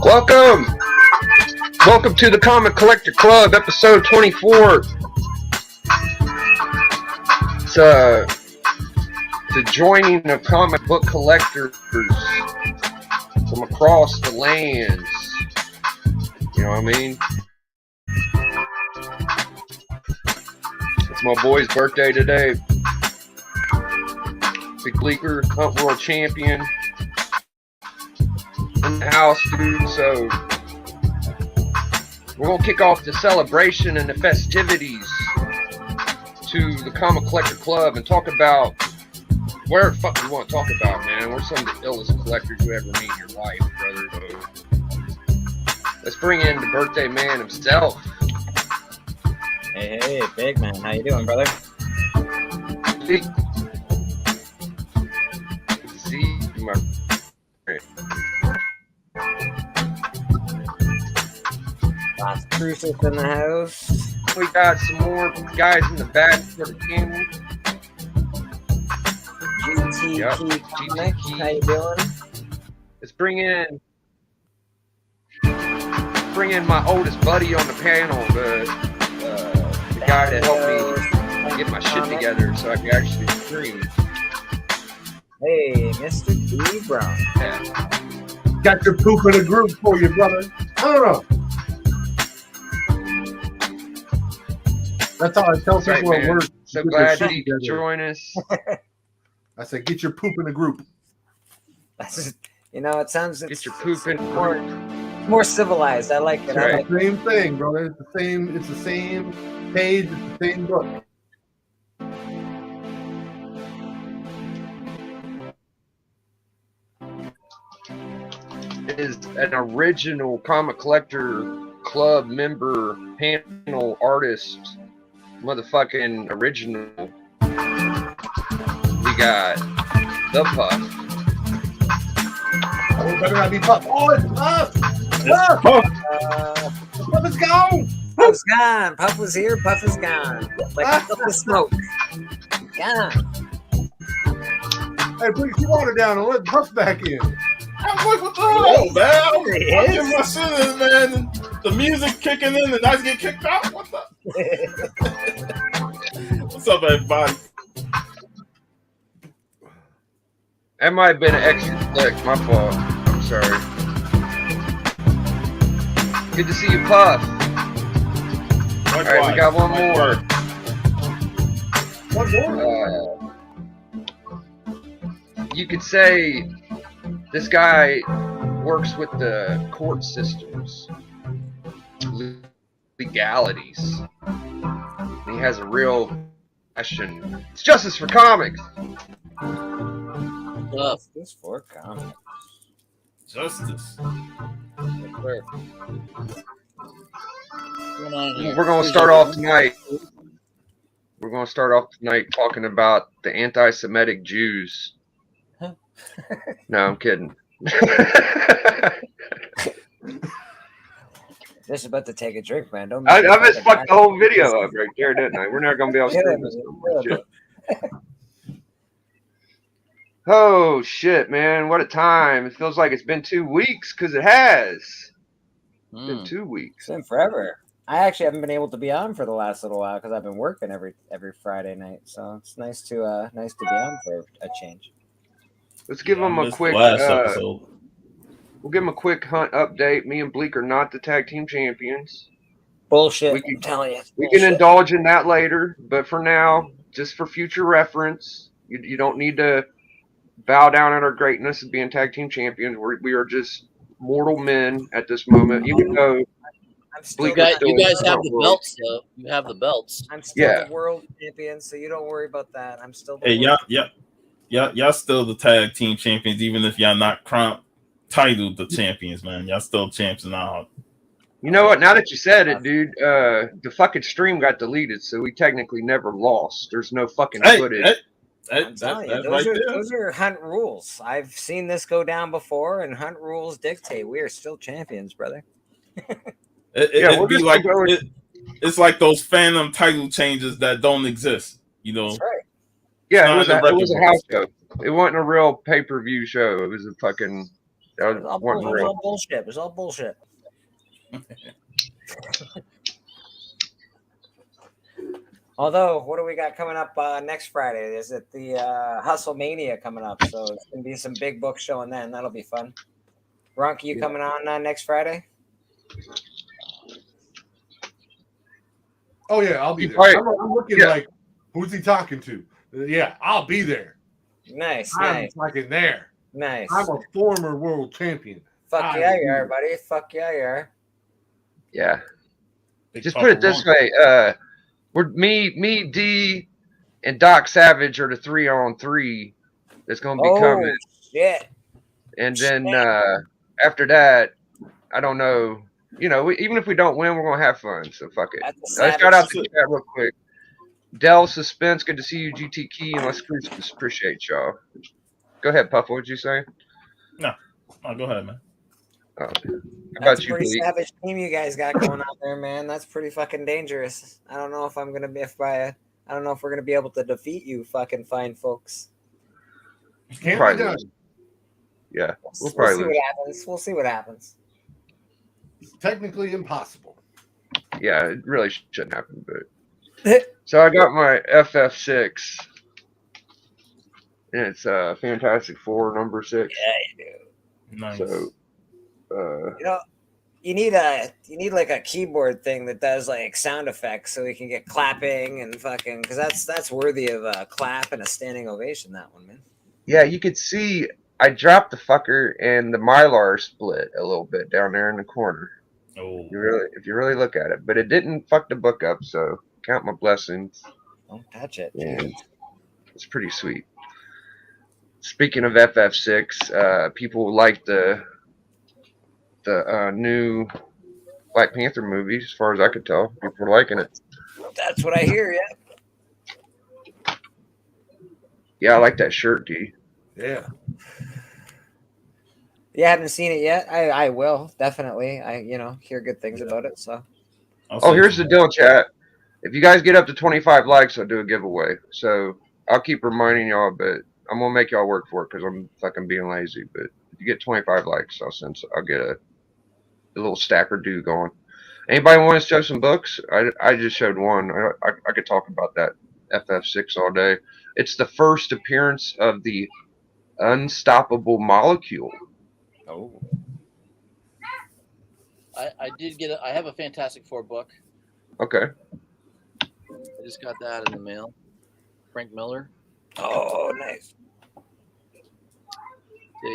Welcome to the Comic Collector Club, episode 24. It's the joining of comic book collectors from across the lands. You know what I mean? It's my boy's birthday today. Big Bleeker, Hunt World Champion. In the house, dude, so we're going to kick off the celebration and the festivities to the Comic Collector Club and talk about where the fuck you want to talk about, man. We're some of the illest collectors you ever meet in your life, brother. So let's bring in the birthday man himself. Hey, big man. How you doing, brother? Good to see you, my friend. Lots of Crucis in the house. We got some more guys in the back for the camera. GTK Comic. How you doing? Let's bring in my oldest buddy on the panel, the guy that helped me get my shit together so I could actually stream. Hey, Mr. D. Brown. Yeah. Got your poop in a group for you, brother. I don't know. That's how I tell people at work. So glad you could join us. I said, get your poop in a group. You know, it sounds Get your poop in more civilized. I like it. Right. I like Same thing, brother. It's the same page. It's the same book. Is an original Comic Collector Club member, panel artist, motherfucking original. We got the Puff. Oh, it better not be Puff. Oh, it's Puff. Puff. Puff is gone. Puff's gone. Puff was here. Puff is gone. Like a puff of smoke. Gone. Hey, put your water down and let Puff back in. I was like, what the hell, man? There I'm he getting my shit in, man. And the music kicking in, the guys get kicked out. What the? What's up, everybody? That might have been an extra click. My fault. I'm sorry. Good to see you, Puff. All right, we got one more. One more? You could say this guy works with the court systems, legalities. He has a real passion. It's justice for comics. Justice for comics. Justice. We're going to start off tonight. We're going to start off tonight talking about the anti-Semitic Jews. No, I'm kidding. Just about to take a drink, man. Don't. I just fucked the whole video up right there, didn't I? We're not going to be able to stream this shit. Oh, shit, man. What a time. It feels like it's been 2 weeks, because it has. It's been 2 weeks. It's been forever. I actually haven't been able to be on for the last little while because I've been working every Friday night. So it's nice to be on for a change. Let's give them a quick. We'll give them a quick hunt update. Me and Bleek are not the tag team champions. Bullshit. I'm telling you. We can indulge in that later, but for now, just for future reference, you don't need to bow down at our greatness of being tag team champions. We are just mortal men at this moment, even though. You guys have the belts, though. You have the belts. I'm still the world champion, so you don't worry about that. I'm still. Hey, y'all still the tag team champions, even if y'all not titled the champions, man. Y'all still champs now. You know what? Now that you said it, dude, the fucking stream got deleted, so we technically never lost. There's no fucking footage. Those are Hunt rules. I've seen this go down before, and Hunt rules dictate we are still champions, brother. It's like those Phantom title changes that don't exist. You know. That's right. Yeah, it was a house show. It wasn't a real pay-per-view show. It was a fucking That It was all, wasn't it was real. all bullshit. It was all bullshit. Although, what do we got coming up next Friday? Is it the Hustle Mania coming up? So it's gonna be some big books showing then. That'll be fun. Ronk, you coming on next Friday? Oh yeah, I'll be there. Right. I'm looking Yeah. like, who's he talking to? Yeah, I'll be there. Nice, I'm nice, fucking there. nice. I'm a former world champion. Fuck I yeah, will you be are, there. buddy. Fuck yeah, you are. Yeah. Big Just Papa put it this Ron. way. We're me, D, and Doc Savage are the 3-on-3 that's gonna be Oh coming. shit! And then after that, I don't know. You know, even if we don't win, we're gonna have fun. So fuck it. That's a Shout savage. out to chat real quick. Dell Suspense, good to see you. GT Key and Les Cruises, appreciate y'all. Go ahead, Puff. What would you say? No, go ahead, man. Oh, how That's about a you, pretty Bleak? savage team you guys got going on there, man. That's pretty fucking dangerous. I don't know if I'm gonna be I don't know if we're gonna be able to defeat you, fucking fine folks. Can't be Probably done. lose. Yeah, we'll We'll probably see lose. what happens. We'll see what happens. It's technically impossible. Yeah, it really shouldn't happen. But so I got my FF6, and it's Fantastic Four number 6. Yeah, you do. Nice. So, You know, you need like a keyboard thing that does like sound effects so we can get clapping and fucking because that's worthy of a clap and a standing ovation. That one, man. yeah, you could see I dropped the fucker, and the Mylar split a little bit down there in the corner. Oh, If you really look at it, but it didn't fuck the book up. So count my blessings. Don't touch it. And it's pretty sweet. Speaking of FF6, people like the new Black Panther movie. As far as I could tell, people are liking it. That's what I hear. Yeah. Yeah, I like that shirt, D. Yeah. You haven't seen it yet? I will definitely. I hear good things about it. So Oh, here's the deal, chat. If you guys get up to 25 likes, I'll do a giveaway. So I'll keep reminding y'all, but I'm gonna make y'all work for it because I'm fucking being lazy. But if you get 25 likes, I'll get a little stacker do going. Anybody want to show some books? I just showed one. I could talk about that FF6 all day. It's the first appearance of the unstoppable molecule. oh, I did get I have a Fantastic Four book. Okay. I just got that in the mail. Frank Miller. oh, nice.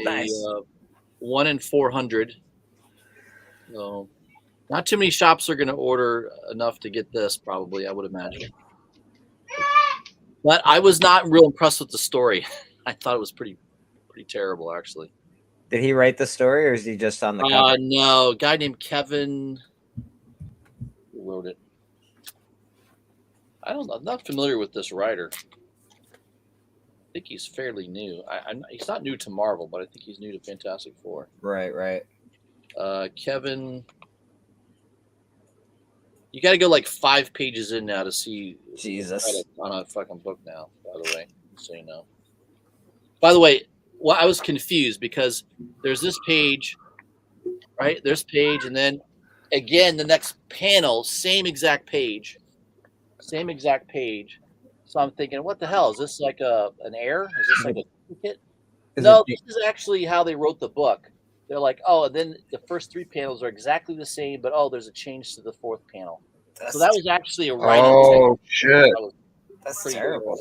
Nice. 1 in 400. So, not too many shops are going to order enough to get this, probably, I would imagine. But I was not real impressed with the story. I thought it was pretty terrible, actually. Did he write the story, or is he just on the cover? No, a guy named Kevin. Who wrote it? I don't know. I'm not familiar with this writer. I think he's fairly new. He's not new to Marvel, but I think he's new to Fantastic Four. Right. Kevin. You got to go like 5 pages in now to see Jesus. on a fucking book now, by the way, so you know. By the way, well, I was confused because there's this page, right? There's page, and then again, the next panel, same exact page. So I'm thinking, what the hell? Is this like an error? Is this like a duplicate? No, this is actually how they wrote the book. They're like, oh, and then the first 3 panels are exactly the same, but there's a change to the 4th panel. So that was actually a writing. Oh shit! That's terrible.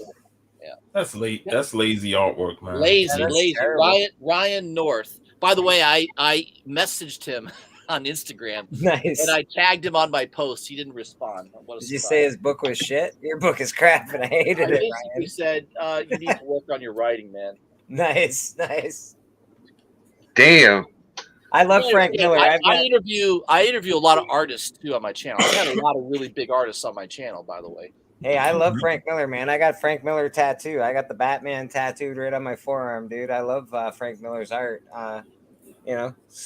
Yeah, that's late. That's lazy artwork, man. Lazy. Terrible. Ryan North. By the way, I messaged him on Instagram. Nice. And I tagged him on my post. He didn't respond. Did you say his book was shit? Your book is crap, and I hated it. He said, "You need to work on your writing, man." Nice. Damn. I love Frank Miller. I interview a lot of artists too on my channel. I've got a lot of really big artists on my channel, by the way. Hey, I love Frank Miller, man. I got Frank Miller tattoo. I got the Batman tattooed right on my forearm, dude. I love Frank Miller's art.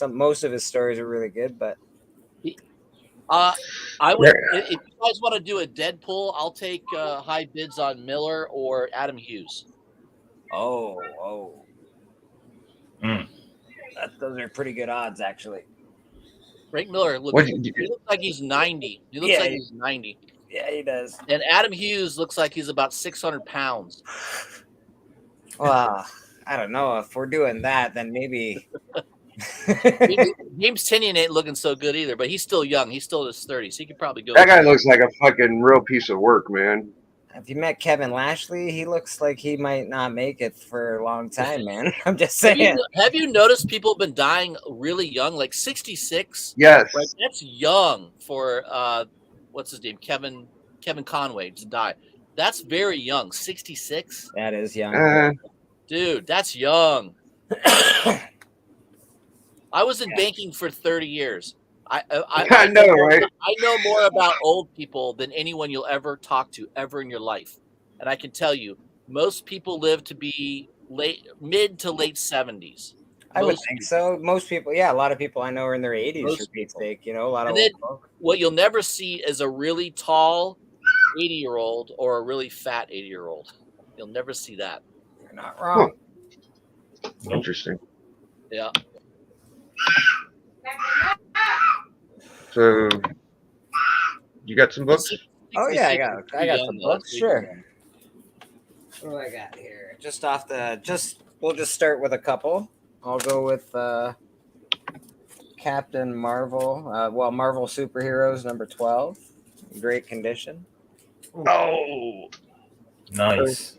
Most of his stories are really good, but I would if you guys want to do a Deadpool, I'll take high bids on Miller or Adam Hughes. oh. Those are pretty good odds, actually. Frank Miller What he looks like he's 90. He looks Yeah, like he's 90. Yeah, he does. And Adam Hughes looks like he's about 600 pounds. Well, I don't know. If we're doing that, then maybe. James Tinian ain't looking so good either, but he's still young. He's still in his 30s. So he could probably go. That guy looks like a fucking real piece of work, man. If you met Kevin Lashley, he looks like he might not make it for a long time, man. I'm just saying. Have you noticed people have been dying really young, like 66? Yes. Right? That's young for what's his name, Kevin Conway to die. That's very young. 66. That is young, dude. That's young. I was in banking for 30 years. I know, right? I know more about old people than anyone you'll ever talk to ever in your life. And I can tell you, most people live to be mid to late 70s. I would think so. Most people, yeah, a lot of people I know are in their 80s for Pete's sake. You know, a lot of. What you'll never see is a really tall 80-year-old or a really fat 80-year-old. You'll never see that. You're not wrong. Huh. Interesting. Yeah. So, you got some books? Oh yeah, I got some books. Sure. What do I got here? We'll just start with a couple. I'll go with Captain Marvel. Marvel Superheroes number 12. Great condition. Oh, nice.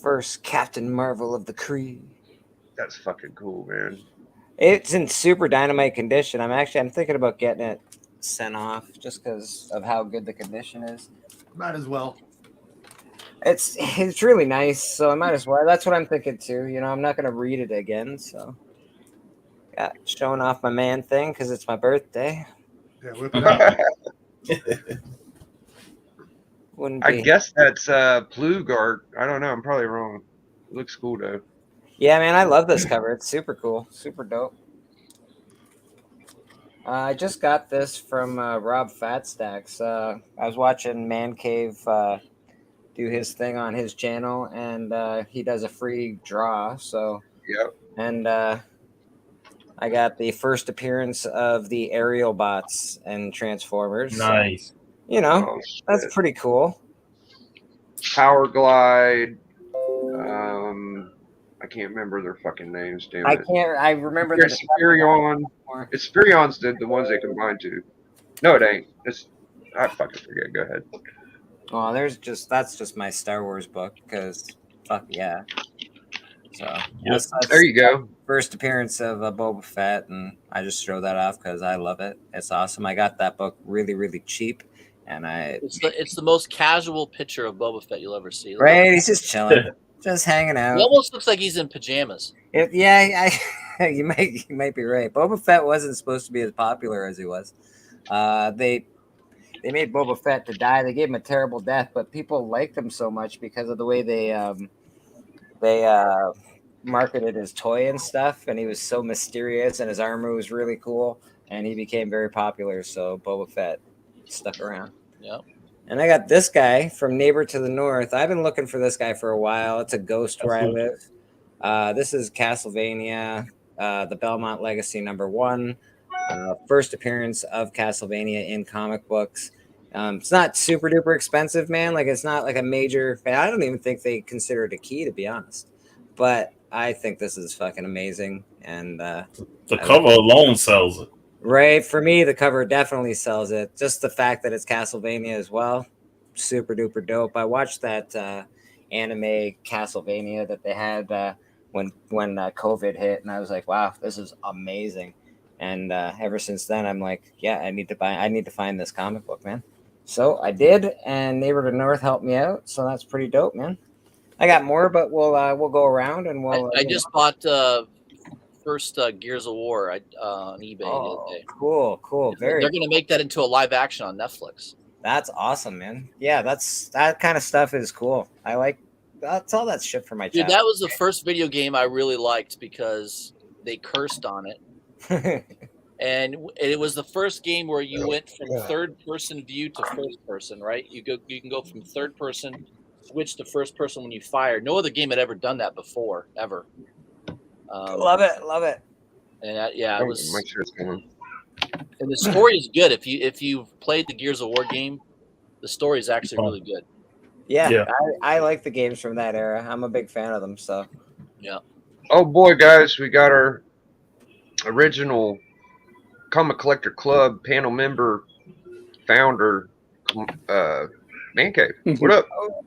First Captain Marvel of the Kree. That's fucking cool, man. It's in super dynamite condition. I'm thinking about getting it sent off just because of how good the condition is. Might as well. It's really nice, so I might as well. That's what I'm thinking too. You know, I'm not gonna read it again, so showing off my man thing because it's my birthday. Yeah, whip it out. Wouldn't be. I guess that's Plugart. I don't know. I'm probably wrong. It looks cool though. Yeah, man, I love this cover. It's super cool, super dope. I just got this from Rob Fatstacks. I was watching Man Cave do his thing on his channel, and he does a free draw. So, yep. And I got the first appearance of the aerial bots and Transformers. Nice. So, you know, that's pretty cool. Power Glide. I can't remember their fucking names. Damn it. I remember the Superion. It's Superion's the ones they combine to. No, it ain't. I fucking forget. Go ahead. Well, that's just my Star Wars book because fuck yeah. So that's there you go. First appearance of Boba Fett, and I just throw that off because I love it. It's awesome. I got that book really, really cheap, and it's the most casual picture of Boba Fett you'll ever see. Right, he's just chilling. Just hanging out. He almost looks like he's in pajamas. You might be right. Boba Fett wasn't supposed to be as popular as he was. They made Boba Fett to die. They gave him a terrible death, but people liked him so much because of the way they marketed his toy and stuff, and he was so mysterious, and his armor was really cool, and he became very popular. So Boba Fett stuck around. Yeah. And I got this guy from Neighbor to the North. I've been looking for this guy for a while. It's a ghost where I live. This is Castlevania, the Belmont Legacy #1. First appearance of Castlevania in comic books. It's not super duper expensive, man. Like, it's not like a major. I don't even think they consider it a key, to be honest. But I think this is fucking amazing. And the cover alone sells it. Right. For me, the cover definitely sells it. Just the fact that it's Castlevania as well. Super duper dope. I watched that anime Castlevania that they had when COVID hit, and I was like, wow, this is amazing. And ever since then, I'm like, yeah, I need to find this comic book, man. So I did, and Neighbor to the North helped me out. So that's pretty dope, man. I got more, but we'll go around and we'll. I just bought first Gears of War on eBay the other day. Cool. They're going to make that into a live action on Netflix. That's awesome, man. Yeah, that kind of stuff is cool. That's all that shit for my childhood. Dude, that was the first video game I really liked because they cursed on it. And it was the first game where you went from third person view to first person, right? You can go from third person, switch to first person when you fire. No other game had ever done that before, ever. Love it. And yeah, it was. Make sure it's coming. And the story is good. If you've played the Gears of War game, the story is actually really good. Yeah. I like the games from that era. I'm a big fan of them. So yeah. Oh boy, guys, we got our original Comic Collector Club panel member, founder, Man Cave. What up?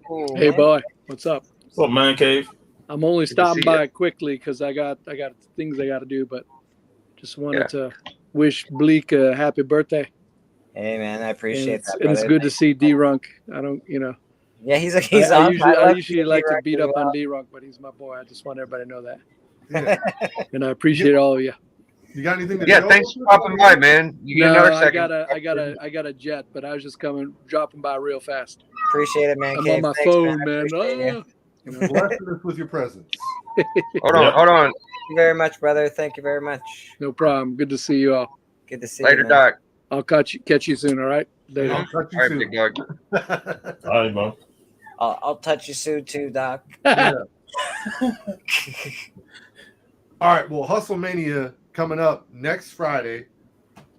oh, Hey, man. boy, what's up? What's up, man cave? I'm only to stopping see by quickly because I got things I got to do, but just wanted Yeah. to wish Bleak a happy birthday. Hey man, I And appreciate it's, that. and it's brother. good to see D-Runk. I don't, Yeah, he's I on. usually like to beat up on D-Runk, but he's my boy. I just want everybody to know that. Yeah. And I appreciate all of you. You got anything to Yeah, show thanks us? for popping by, man. You get No, another I second. got a jet, but I was just dropping by real fast. Appreciate it, man. I'm Cave. on my Thanks, phone, I man. appreciate you. Blessing us with your presence. Hold on. Thank you very much, brother. Thank you very much. No problem. Good to see you all. Good to see Later, you, man. Doc. I'll catch you soon. All right. Later. I'll touch you All right, soon. big dog. All right, bro. I'll touch you soon too, Doc. Yeah. All right. Well, Hustle Mania coming up next Friday,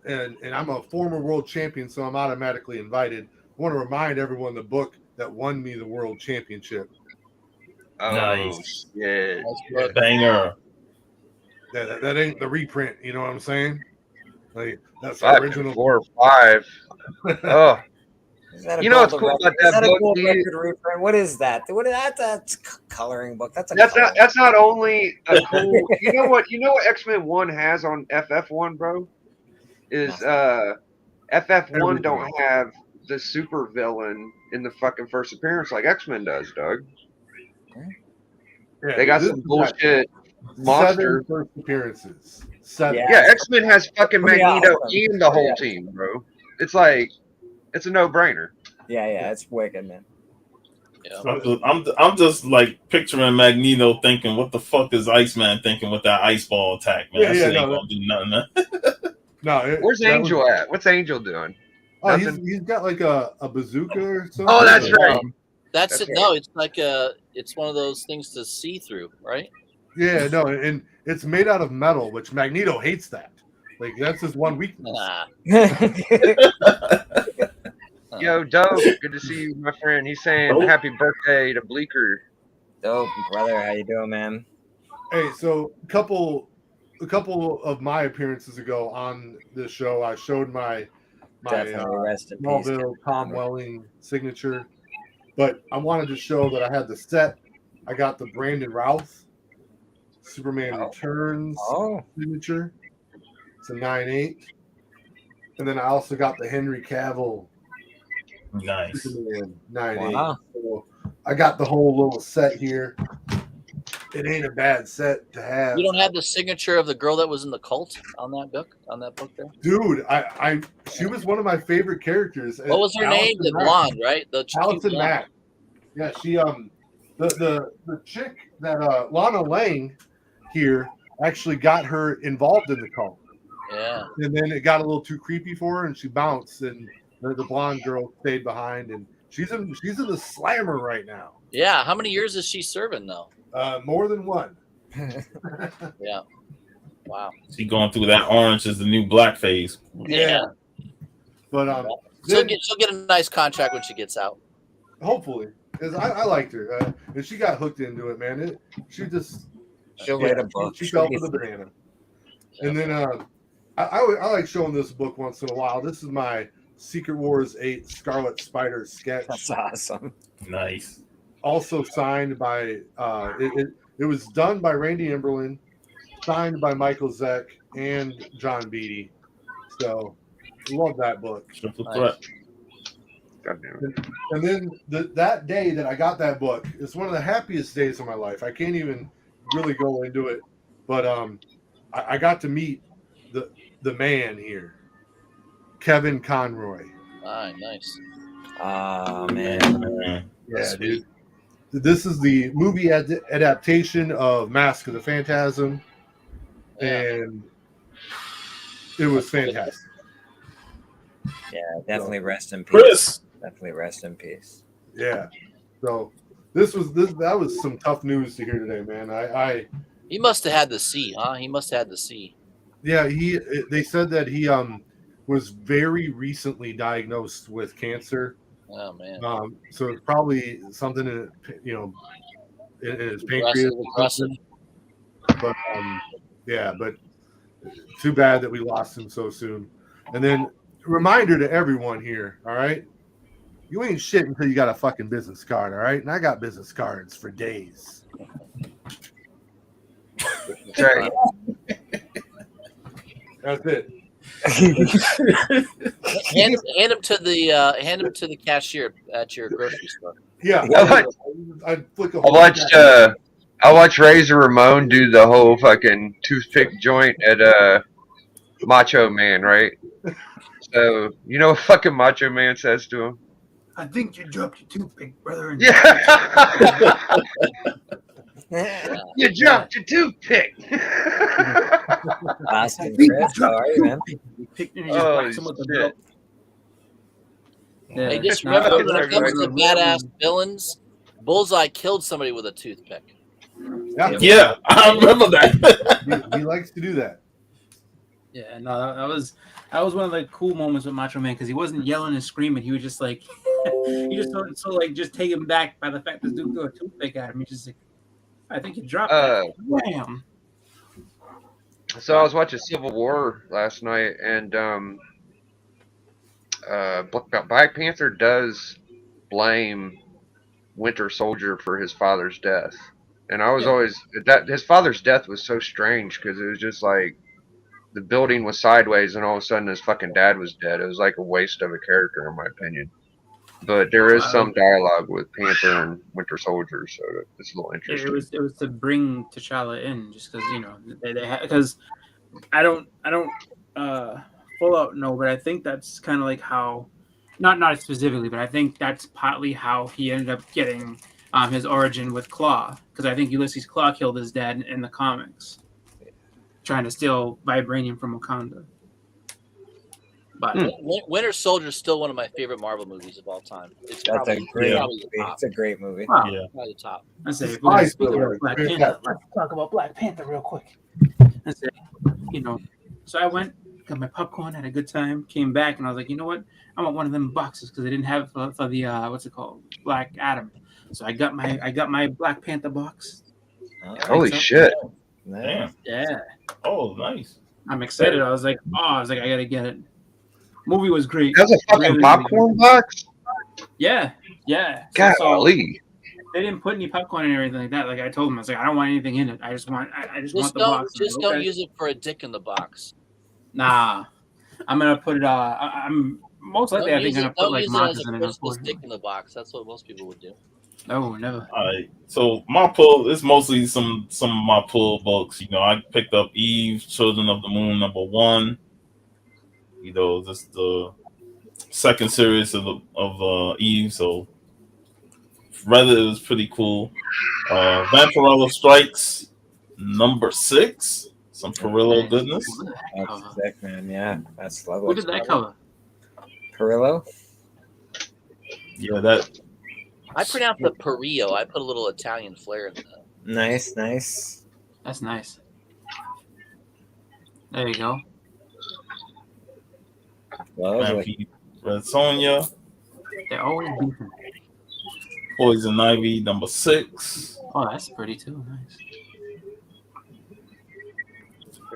and I'm a former world champion, so I'm automatically invited. I want to remind everyone the book that won me the world championship. Oh, Nice. yeah. Banger. That ain't the reprint. You know what I'm saying? Like that's the 5 original. 4 5. Oh, Is that a you know what's gold cool record? about Is that that a book? gold dude? record reprint? What is that? What is that? That's a coloring book. That's That's not only a cool. You know what X-Men 1 has on FF1, bro? Is FF1 don't have the super villain in the fucking first appearance like X-Men does, Doug. Yeah, They got this some is bullshit 7 monster. first appearances. 7. Yeah. Yeah, X-Men has fucking Pretty Magneto awesome. and the whole Yeah. team, bro. It's like it's a no-brainer. Yeah, it's wicked, man. Yeah. I'm just like picturing Magneto thinking, what the fuck is Iceman thinking with that ice ball attack, man? That shit ain't gonna do nothing, man. No, Where's Angel at? What's Angel doing? Oh, Nothing? he's got like a bazooka or something. Oh, that's right. That's That's it. right. No, it's like it's one of those things to see through, right? Yeah, no, and it's made out of metal, which Magneto hates that. Like that's his one weakness. Nah. Yo, Dope, good to see you, my friend. He's saying Dope. happy birthday to Bleeker. Dope, brother. How you doing, man? Hey, so a couple of my appearances ago on this show, I showed my Definitely rest in peace. Smallville Tom Welling signature, but I wanted to show that I had the set. I got the Brandon Routh Superman Returns signature. It's a 9/8, and then I also got the Henry Cavill Nice. Superman 9/8. Wow. So I got the whole little set here. It ain't a bad set to have. You don't have the signature of the girl that was in the cult on that book there? Dude, she was one of my favorite characters. What was her name? The blonde, right? The cute Allison blonde. Mack. Yeah, she the chick that Lana Lang here actually got her involved in the cult. Yeah. And then it got a little too creepy for her and she bounced, and the blonde girl stayed behind, and she's in the slammer right now. Yeah. How many years is she serving though? More than one. Yeah. Wow. She going through that orange is the new black phase. Yeah. But She'll get a nice contract when she gets out. hopefully, because I liked her, and she got hooked into it, man. She'll write a book. She fell for the banana. And then I like showing this book once in a while. This is my Secret Wars 8 Scarlet Spider sketch. That's awesome. Nice. Also signed by it was done by Randy Emberlin, signed by Michael Zeck and John Beatty. So love that book. Triple threat. God damn it. And then that day that I got that book is one of the happiest days of my life. I can't even really go into it, but I got to meet the man here, Kevin Conroy. Nice. Oh man. Yeah, dude. This is the movie adaptation of Mask of the Phantasm, and it was fantastic. Yeah, definitely rest in peace. Chris. Definitely rest in peace. Yeah. So that was some tough news to hear today, man. He must have had the C, huh? He must have had the C. Yeah, they said that he was very recently diagnosed with cancer. Oh man. So it's probably something in his pancreas or something. But but too bad that we lost him so soon. And then reminder to everyone here, all right? You ain't shit until you got a fucking business card, all right? And I got business cards for days. That's right. That's it. hand him to the cashier at your grocery store. Yeah. I watched Razor Ramon do the whole fucking toothpick joint at Macho Man, right? So you know what fucking Macho Man says to him? I think you dropped your toothpick, brother. Yeah. You dropped your toothpick. Austin Chris, how are you, man? Hey, just remember when it comes to badass villains, Bullseye killed somebody with a toothpick. Yeah, I remember that. He likes to do that. Yeah, no, that was one of the cool moments with Macho Man because he wasn't yelling and screaming. He was just like, he just so like just taken back by the fact this dude threw a toothpick at him. He just like, I think you dropped it. Wham. So I was watching Civil War last night, and Black Panther does blame Winter Soldier for his father's death, and I was always that his father's death was so strange because it was just like the building was sideways, and all of a sudden his fucking dad was dead. It was like a waste of a character, in my opinion. But there is some dialogue with Panther and Winter Soldier, so it's a little interesting. It was to bring T'Challa in, just because they because I don't full out know, but I think that's kind of like how, not specifically, but I think that's partly how he ended up getting his origin with Claw, because I think Ulysses Claw killed his dad in the comics, trying to steal vibranium from Wakanda. But Winter Soldier is still one of my favorite Marvel movies of all time. It's a great movie. Wow. Yeah, probably the top. I say, if we're gonna speak about Black Panther, let's talk about Black Panther real quick. I say, so I went, got my popcorn, had a good time, came back, and I was like, you know what? I want one of them boxes because I didn't have for the what's it called, Black Adam. So I got my Black Panther box. Holy shit! Damn. Yeah. Oh, nice. I'm excited. I was like, I gotta get it. Movie was great. That's a fucking popcorn box. Yeah. Golly. They didn't put any popcorn and everything like that. Like I told them, I was like, I don't want anything in it. I just want the box. Don't use it for a dick in the box. Nah, I'm gonna put it. I'm most likely. I think I'm gonna put like markers in it. Don't use it as a dick in the box. That's what most people would do. No, never. All right. So my pull is mostly some of my pull books. I picked up Eve, Children of the Moon #1. Just the second series of Eve. So read it was pretty cool. Vampirella Strikes #6. Some Perillo goodness. That's sick, man. Yeah, that's lovely. What did that cover? Perillo? Yeah, that. I pronounce the Perillo. I put a little Italian flair in that. Nice. That's nice. There you go. Well, Red Sonja. They're always decent. Poison Ivy #6. Oh, that's pretty too. Nice.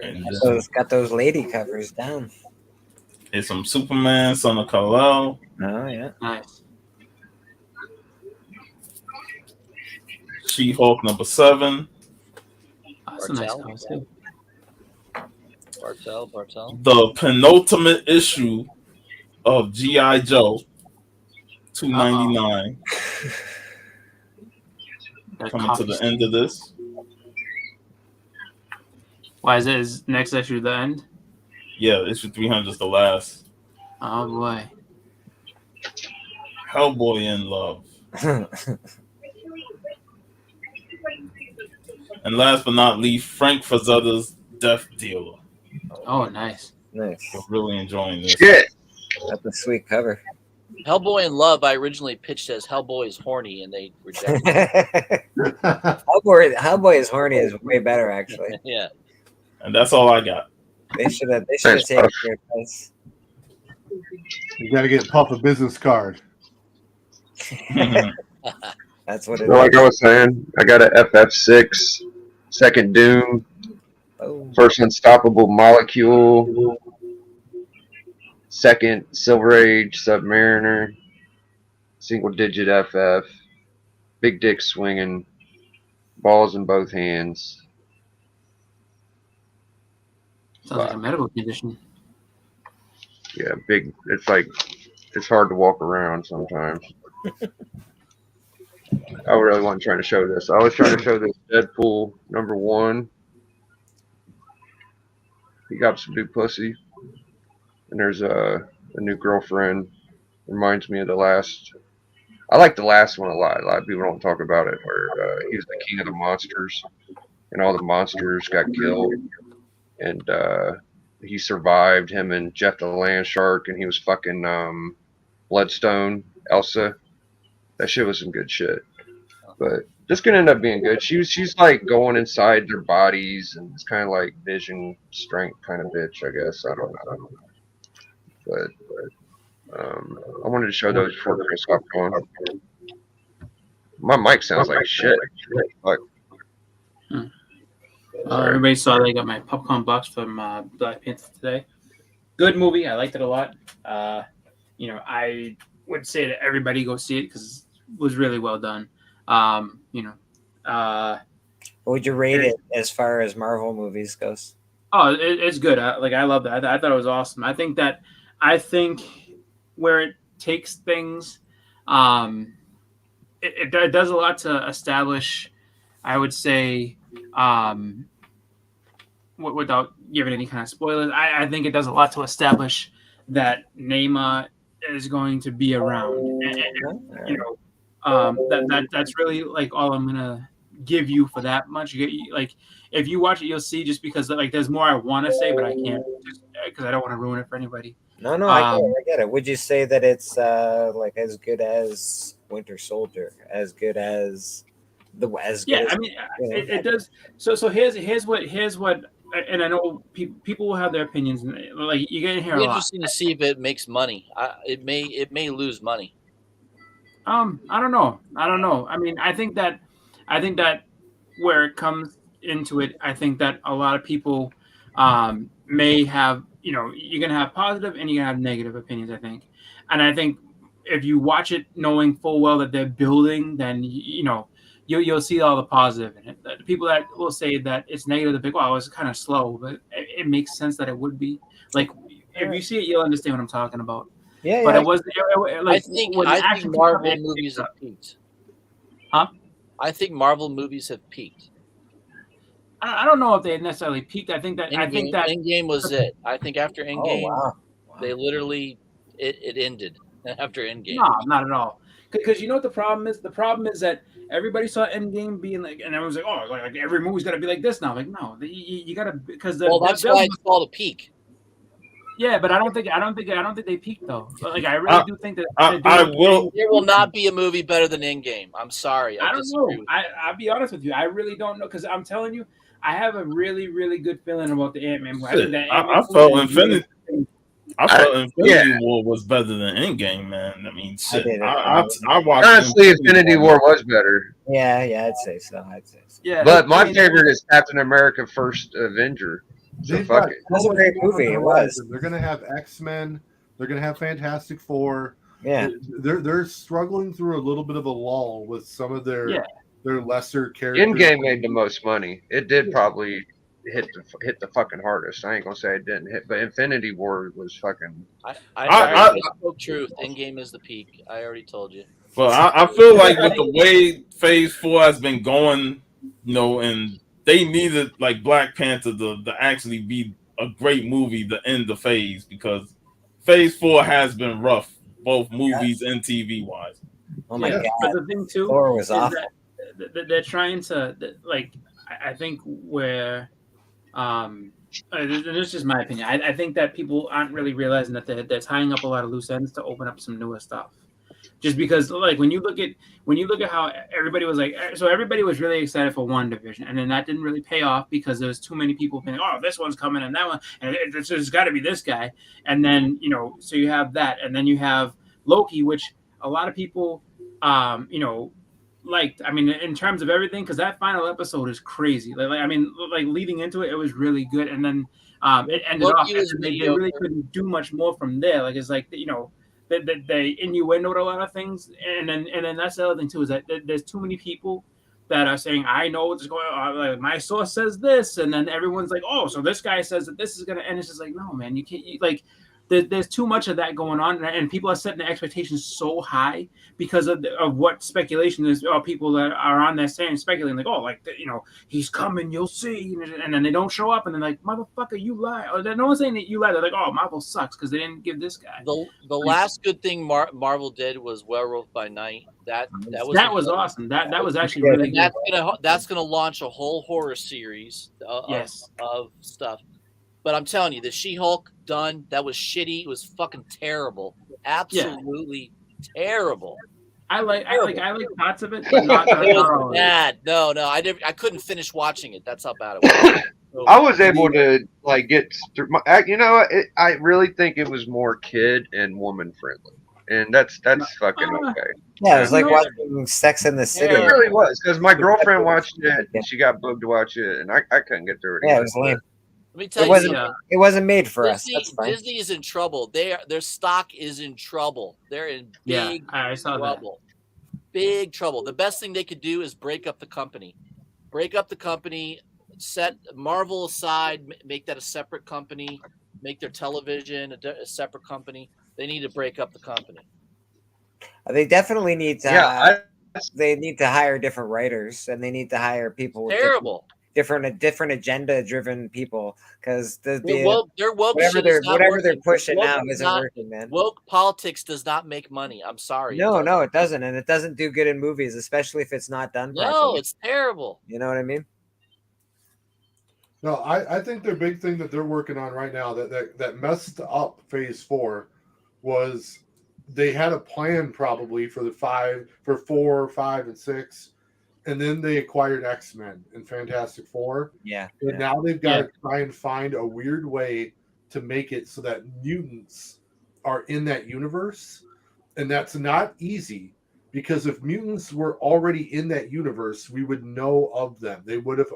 And it's got those lady covers down. It's some Superman, Son of Kal-El. Oh yeah, nice. She-Hulk #7. That's a nice cover too. Bartel. The penultimate issue of G.I. Joe, $2.99. Coming to the end of this. Why is it? Is next issue the end? Yeah, issue 300 is the last. Oh boy. Hellboy in Love. And last but not least, Frank Frazetta's Death Dealer. Oh, nice. I'm really enjoying this. Shit. That's a sweet cover. Hellboy in Love, I originally pitched as Hellboy is horny, and they rejected it. Hellboy is horny is way better, actually. Yeah. And that's all I got. They should have Thanks, taken Puff. your advice. You got to get Puff a business card. That's what it Like is. I was saying, I got a FF6, second Doom, Oh. first Unstoppable Molecule, second Silver Age Submariner, single digit FF, big dick swinging, balls in both hands. Sounds like a medical condition. Yeah, big. It's hard to walk around sometimes. I really wasn't trying to show this. I was trying to show this Deadpool #1. He got some new pussy, and there's a new girlfriend. Reminds me of the last. I like the last one a lot. A lot of people don't talk about it, where he was the king of the monsters, and all the monsters got killed, and he survived. Him and Jeff the Land Shark, and he was fucking Bloodstone Elsa. That shit was some good shit. But this could end up being good. She's like going inside their bodies, and it's kind of like Vision strength kind of bitch, I guess. I don't know. But I wanted to show those before Chris got going. My mic sounds like shit. Like, Everybody saw that I got my popcorn box from Black Panther today. Good movie. I liked it a lot. I would say that everybody go see it because it was really well done. What would you rate it as far as Marvel movies goes? Oh, it's good. I love that. I thought it was awesome. I think where it takes things, it does a lot to establish, I would say, without giving any kind of spoilers, I think it does a lot to establish that Neymar is going to be around. That's really like all I'm gonna give you for that much. Like if you watch it, you'll see. Just because like there's more I want to say, but I can't because I don't want to ruin it for anybody. No, I get it. Would you say that it's like as good as Winter Soldier, as good as it does. So here's what. And I know people will have their opinions. Like you're gonna hear a lot. Interesting to see if it makes money. It may lose money. I don't know. I mean, I think that where it comes into it, I think that a lot of people may have, you're gonna have positive and you're gonna have negative opinions. I think, and I think if you watch it knowing full well that they're building, then you'll see all the positive in it. The people that will say that it's negative, the big, well, it's kind of slow, but it makes sense that it would be. Like if you see it, you'll understand what I'm talking about. Yeah, but it was like I think Marvel movies have peaked. Huh? I think Marvel movies have peaked. I don't know if they necessarily peaked. I think that Endgame was it. I think after Endgame, they literally it ended after Endgame. No, not at all. Because you know what the problem is? The problem is that everybody saw Endgame being like, and everyone's like, oh, like every movie's got to be like this now. Like, no, you got to because that's why it's called a peak. Yeah, but I don't think they peaked though. But like I really do think that There will not be a movie better than Endgame. I'm sorry. I don't know. I'll be honest with you. I really don't know because I'm telling you, I have a really, really good feeling about the Ant-Man. I felt Infinity War was better than Endgame, man. I mean, shit. I watched. Honestly, Infinity War was better. Yeah, I'd say so. Yeah, but my favorite is Captain America: First Avenger. So fuck it. That's a great movie. It was. They're gonna have X-Men. They're gonna have Fantastic Four. Yeah, they're struggling through a little bit of a lull with some of their lesser characters. Endgame made the most money. It did probably hit the fucking hardest. I ain't gonna say it didn't hit, but Infinity War was fucking. I spoke truth. Endgame is the peak. I already told you. Well, I feel like with the way Phase 4 has been going, and they needed like Black Panther to actually be a great movie to end the phase because Phase 4 has been rough, both movies and TV wise. Oh my god! But the thing too Thor was awful. They're trying to like. I think where, this is just my opinion. I think that people aren't really realizing that they're tying up a lot of loose ends to open up some newer stuff. just because like when you look at how everybody was like, so everybody was really excited for WandaVision, and then that didn't really pay off because there was too many people saying, oh, this one's coming and that one, and there's got to be this guy, and then so you have that, and then you have Loki, which a lot of people liked. I mean, in terms of everything, because that final episode is crazy. Like leading into it, it was really good, and then it ended off. They really couldn't do much more from there. Like it's like they innuendoed a lot of things, and then that's the other thing too, is that there's too many people that are saying, I know what's going on, like my source says this, and then everyone's like, oh, so this guy says that this is gonna end. It's just like, no, man, you can't there's too much of that going on, and people are setting the expectations so high because of what speculation is, or people that are on there saying, speculating, like, oh, like, he's coming, you'll see, and then they don't show up, and they're like, motherfucker, you lie. Or no one's saying that you lie. They're like, oh, Marvel sucks because they didn't give this guy. The last good thing Marvel did was Werewolf by Night. That was awesome. That was actually really good. That's gonna launch a whole horror series of stuff. But I'm telling you, the She-Hulk done, that was shitty. It was fucking terrible. Absolutely terrible. I like parts of it, but not it was bad. No, I couldn't finish watching it. That's how bad it was. So, I was able to get through my, I really think it was more kid and woman friendly, and that's fucking okay. Yeah, it was like watching Sex in the City. It really was, because my girlfriend watched it and she got bugged to watch it, and I couldn't get through it. Yeah, it was lame. Let me tell you, it wasn't made for Disney, us. That's fine. Disney is in trouble. Their stock is in trouble. They're in big trouble. Big trouble. The best thing they could do is break up the company. Set Marvel aside, make that a separate company, make their television a separate company. They need to break up the company. They definitely need to. They need to hire different writers, and they need to hire people with different agenda-driven people, because their woke whatever they're pushing now isn't working, man. Woke politics does not make money. I'm sorry. No, it doesn't, and it doesn't do good in movies, especially if it's not done properly. No, it's terrible. You know what I mean? No, I think their big thing that they're working on right now that messed up Phase 4 was they had a plan probably for 4, 5, and 6. And then they acquired X-Men and Fantastic Four. Yeah. And now they've got to try and find a weird way to make it so that mutants are in that universe. And that's not easy, because if mutants were already in that universe, we would know of them. They would have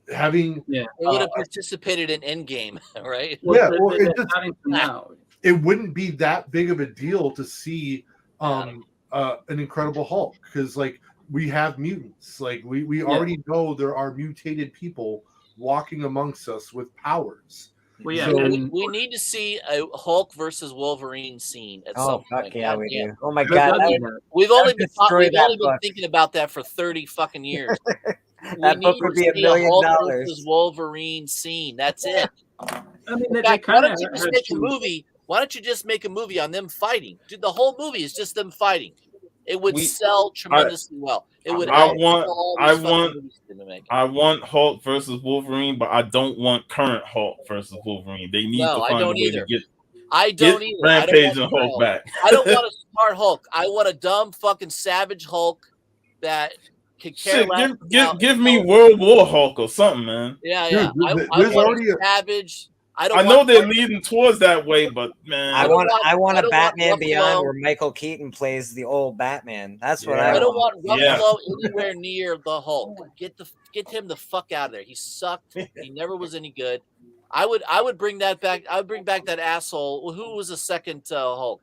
they would have participated in Endgame, right? Yeah, it wouldn't be that big of a deal to see an Incredible Hulk, because we have mutants. We already know there are mutated people walking amongst us with powers. Well, yeah, so, we need to see a Hulk versus Wolverine scene at some point. Yeah, we do. Oh my god, we've only been thinking about that for 30 fucking years. That book would be $1 million. Hulk versus Wolverine scene. That's it. I mean, why don't you just make a movie? Why don't you just make a movie on them fighting? Dude, the whole movie is just them fighting. It would sell tremendously well. It would. I want Hulk versus Wolverine, but I don't want current Hulk versus Wolverine. They need to find a way to get. I don't either. Rampage and Hulk back. I don't want a smart Hulk. I want a dumb fucking savage Hulk that can care less. Give me World War Hulk or something, man. Yeah. I want a savage. I know they're leading towards that way, but man, I want a Batman Beyond where Michael Keaton plays the old Batman. That's what I don't want Ruffalo anywhere near the Hulk. Get him the fuck out of there. He sucked. He never was any good. I would bring that back. I would bring back that asshole. Who was the second Hulk?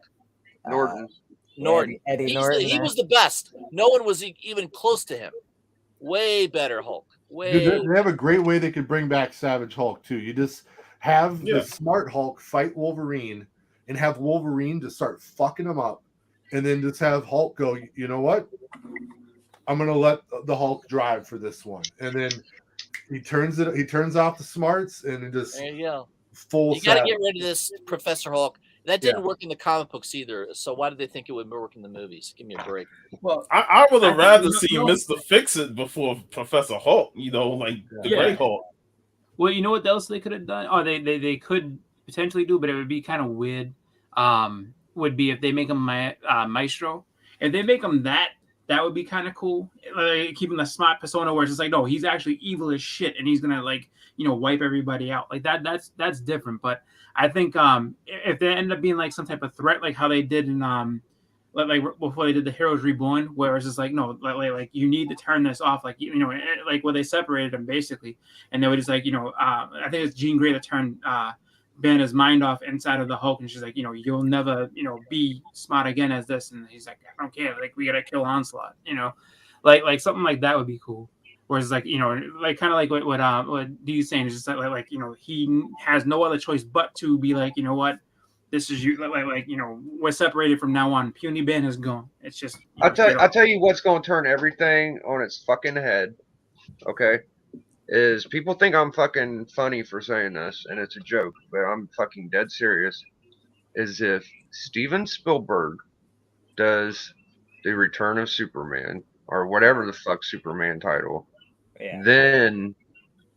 Norton. Eddie Norton. He was the best. No one was even close to him. Way better Hulk. They have a great way they could bring back Savage Hulk too. You just have the smart Hulk fight Wolverine and have Wolverine just start fucking him up, and then just have Hulk go, you know what? I'm gonna let the Hulk drive for this one, and then he turns off the smarts and it just there you go. Full. You gotta get rid of this Professor Hulk. That didn't work in the comic books either. So why did they think it would work in the movies? Give me a break. Well, I would have rather seen Mr. Fix-It before Professor Hulk. The Great Hulk. Well, you know what else they could have done? Oh, they could potentially do, but it would be kind of weird. Would be if they make him Maestro, If they make him that would be kind of cool. Like keeping the smart persona where it's just like, no, he's actually evil as shit, and he's gonna like wipe everybody out. Like that's different. But I think if they end up being like some type of threat, like how they did in like before they did the Heroes Reborn, where it's just like no, like you need to turn this off, like like where they separated them basically, and they were just like I think it's Jean Grey that turned Banner's mind off inside of the Hulk, and she's like, you'll never, be smart again as this, and he's like, I don't care, like we gotta kill Onslaught, like something like that would be cool. Whereas like like kind of like what Dee's saying is just like he has no other choice but to be like, what, this is you, like we're separated from now on. Puny Banner's gone. It's just I'll tell you what's going to turn everything on its fucking head. Okay. Is people think I'm fucking funny for saying this, and it's a joke, but I'm fucking dead serious, is if Steven Spielberg does The Return of Superman, or whatever the fuck Superman title, then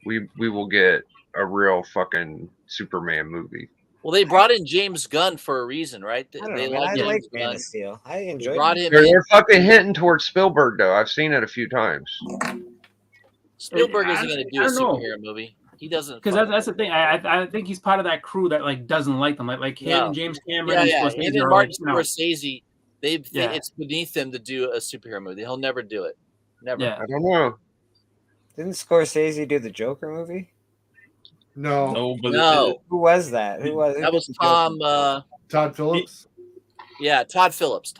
we will get a real fucking Superman movie. Well, they brought in James Gunn for a reason, right? I like Man of Steel. I enjoyed it. They're fucking hinting towards Spielberg, though. I've seen it a few times. Spielberg isn't going to do a superhero movie. He doesn't, because that's the thing. I think he's part of that crew that like doesn't like them, like him and James Cameron. And then Martin Scorsese. It's beneath them to do a superhero movie. He'll never do it. Never. I don't know. Didn't Scorsese do the Joker movie? No. Who was that? Who was Tom? Todd Phillips. Todd Phillips.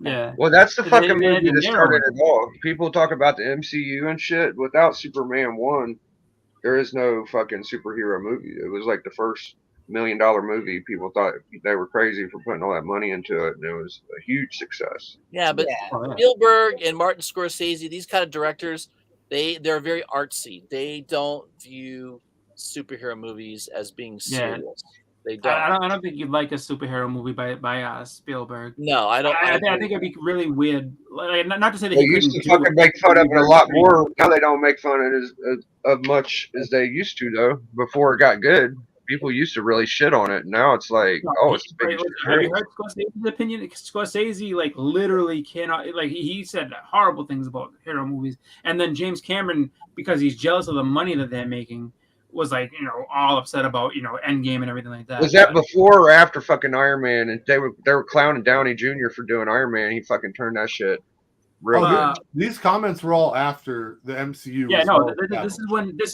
Yeah. Well, that's the fucking movie that started it all. People talk about the MCU and shit. Without Superman 1, there is no fucking superhero movie. It was like the first $1 million movie. People thought they were crazy for putting all that money into it, and it was a huge success. Yeah, but Spielberg and Martin Scorsese, these kind of directors, they're very artsy. They don't view superhero movies as being serious. They don't. I don't think you'd like a superhero movie by Spielberg. No, I don't. I think it'd be really weird. Like, not to say that they used to fucking make fun of it a lot more. Now they don't make fun of it as much as they used to, though. Before it got good, people used to really shit on it. Now it's like, it's the biggest shit. Have you heard Scorsese's opinion? Scorsese like literally cannot. Like he said horrible things about hero movies, and then James Cameron, because he's jealous of the money that they're making, was like, all upset about, Endgame and everything like that. Was that before or after fucking Iron Man? And they were clowning Downey Jr. for doing Iron Man. He fucking turned that shit real. These comments were all after the MCU. Yeah, no, this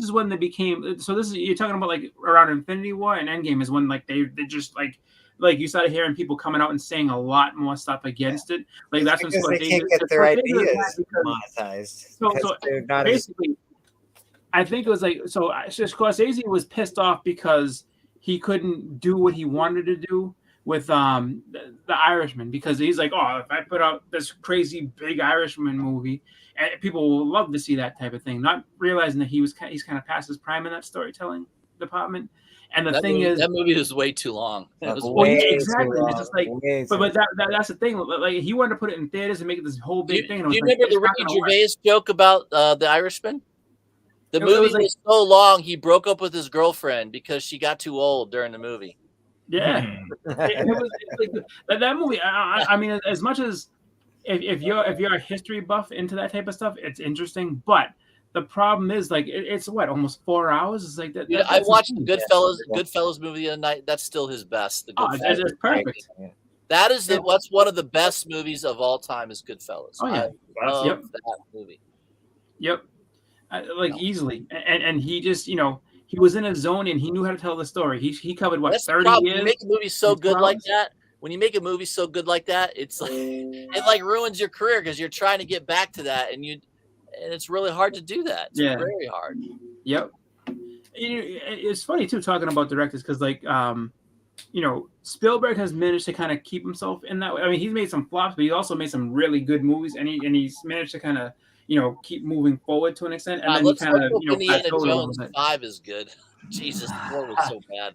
is when they became. So you're talking about like around Infinity War and Endgame is when like they just like you started hearing people coming out and saying a lot more stuff against it. Like that's when they can't get their ideas monetized. So basically. I think it was like Scorsese was pissed off because he couldn't do what he wanted to do with the Irishman, because he's like, if I put out this crazy big Irishman movie, and people will love to see that type of thing, not realizing that he's kind of past his prime in that storytelling department. And the thing is, that movie was way too long. Exactly. It's just like, but that's the thing. Like he wanted to put it in theaters and make it this whole big thing. Do you remember the Ricky Gervais joke about the Irishman? The movie was so long, he broke up with his girlfriend because she got too old during the movie. Yeah, it was like, that movie. I mean, as much as if you're a history buff into that type of stuff, it's interesting. But the problem is, like, it's almost 4 hours. It's like that. I watched the Goodfellas movie the other night. That's still his best. It's perfect. That is what's one of the best movies of all time is Goodfellas. Oh yeah, I love that movie. Yep. Easily, and he just he was in a zone and he knew how to tell the story. He covered 30 years. When you make a movie so good like that, it's like it like ruins your career because you're trying to get back to that, and it's really hard to do that. It's very hard. Yep. It's funny too talking about directors because Spielberg has managed to kind of keep himself in that way. I mean, he's made some flops, but he also made some really good movies, and he's managed to kind of keep moving forward to an extent. And then he kind of, Indiana Jones 5 is good. Jesus, 4 was so bad.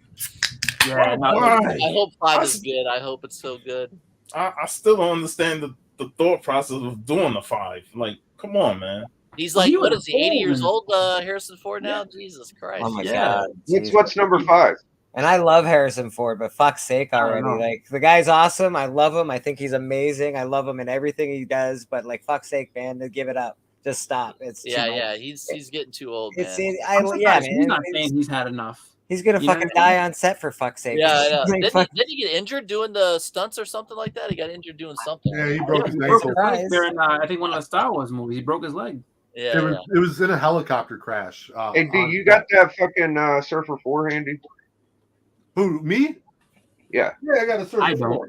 Yeah, I hope 5 is good. I hope it's so good. I still don't understand the thought process of doing the 5. Like, come on, man. He's like, what is he, 80 years old, Harrison Ford now? Jesus Christ. Oh, my God. What's number 5? And I love Harrison Ford, but fuck's sake already. know. Like the guy's awesome. I love him. I think he's amazing. I love him in everything he does. But like fuck's sake, man, to give it up. Just stop. It's too much. He's getting too old, man. Yeah, man. He's not saying he's had enough. He's gonna fucking die on set for fuck's sake. Yeah, I know. Didn't he get injured doing the stunts or something like that? He got injured doing something. Yeah, he broke his leg ankle. during, I think one of the Star Wars movies. He broke his leg. Yeah, it was in a helicopter crash. Hey, D, you got that fucking Surfer 4 handy? Who, me? Yeah. Yeah, I got a Surfer 4.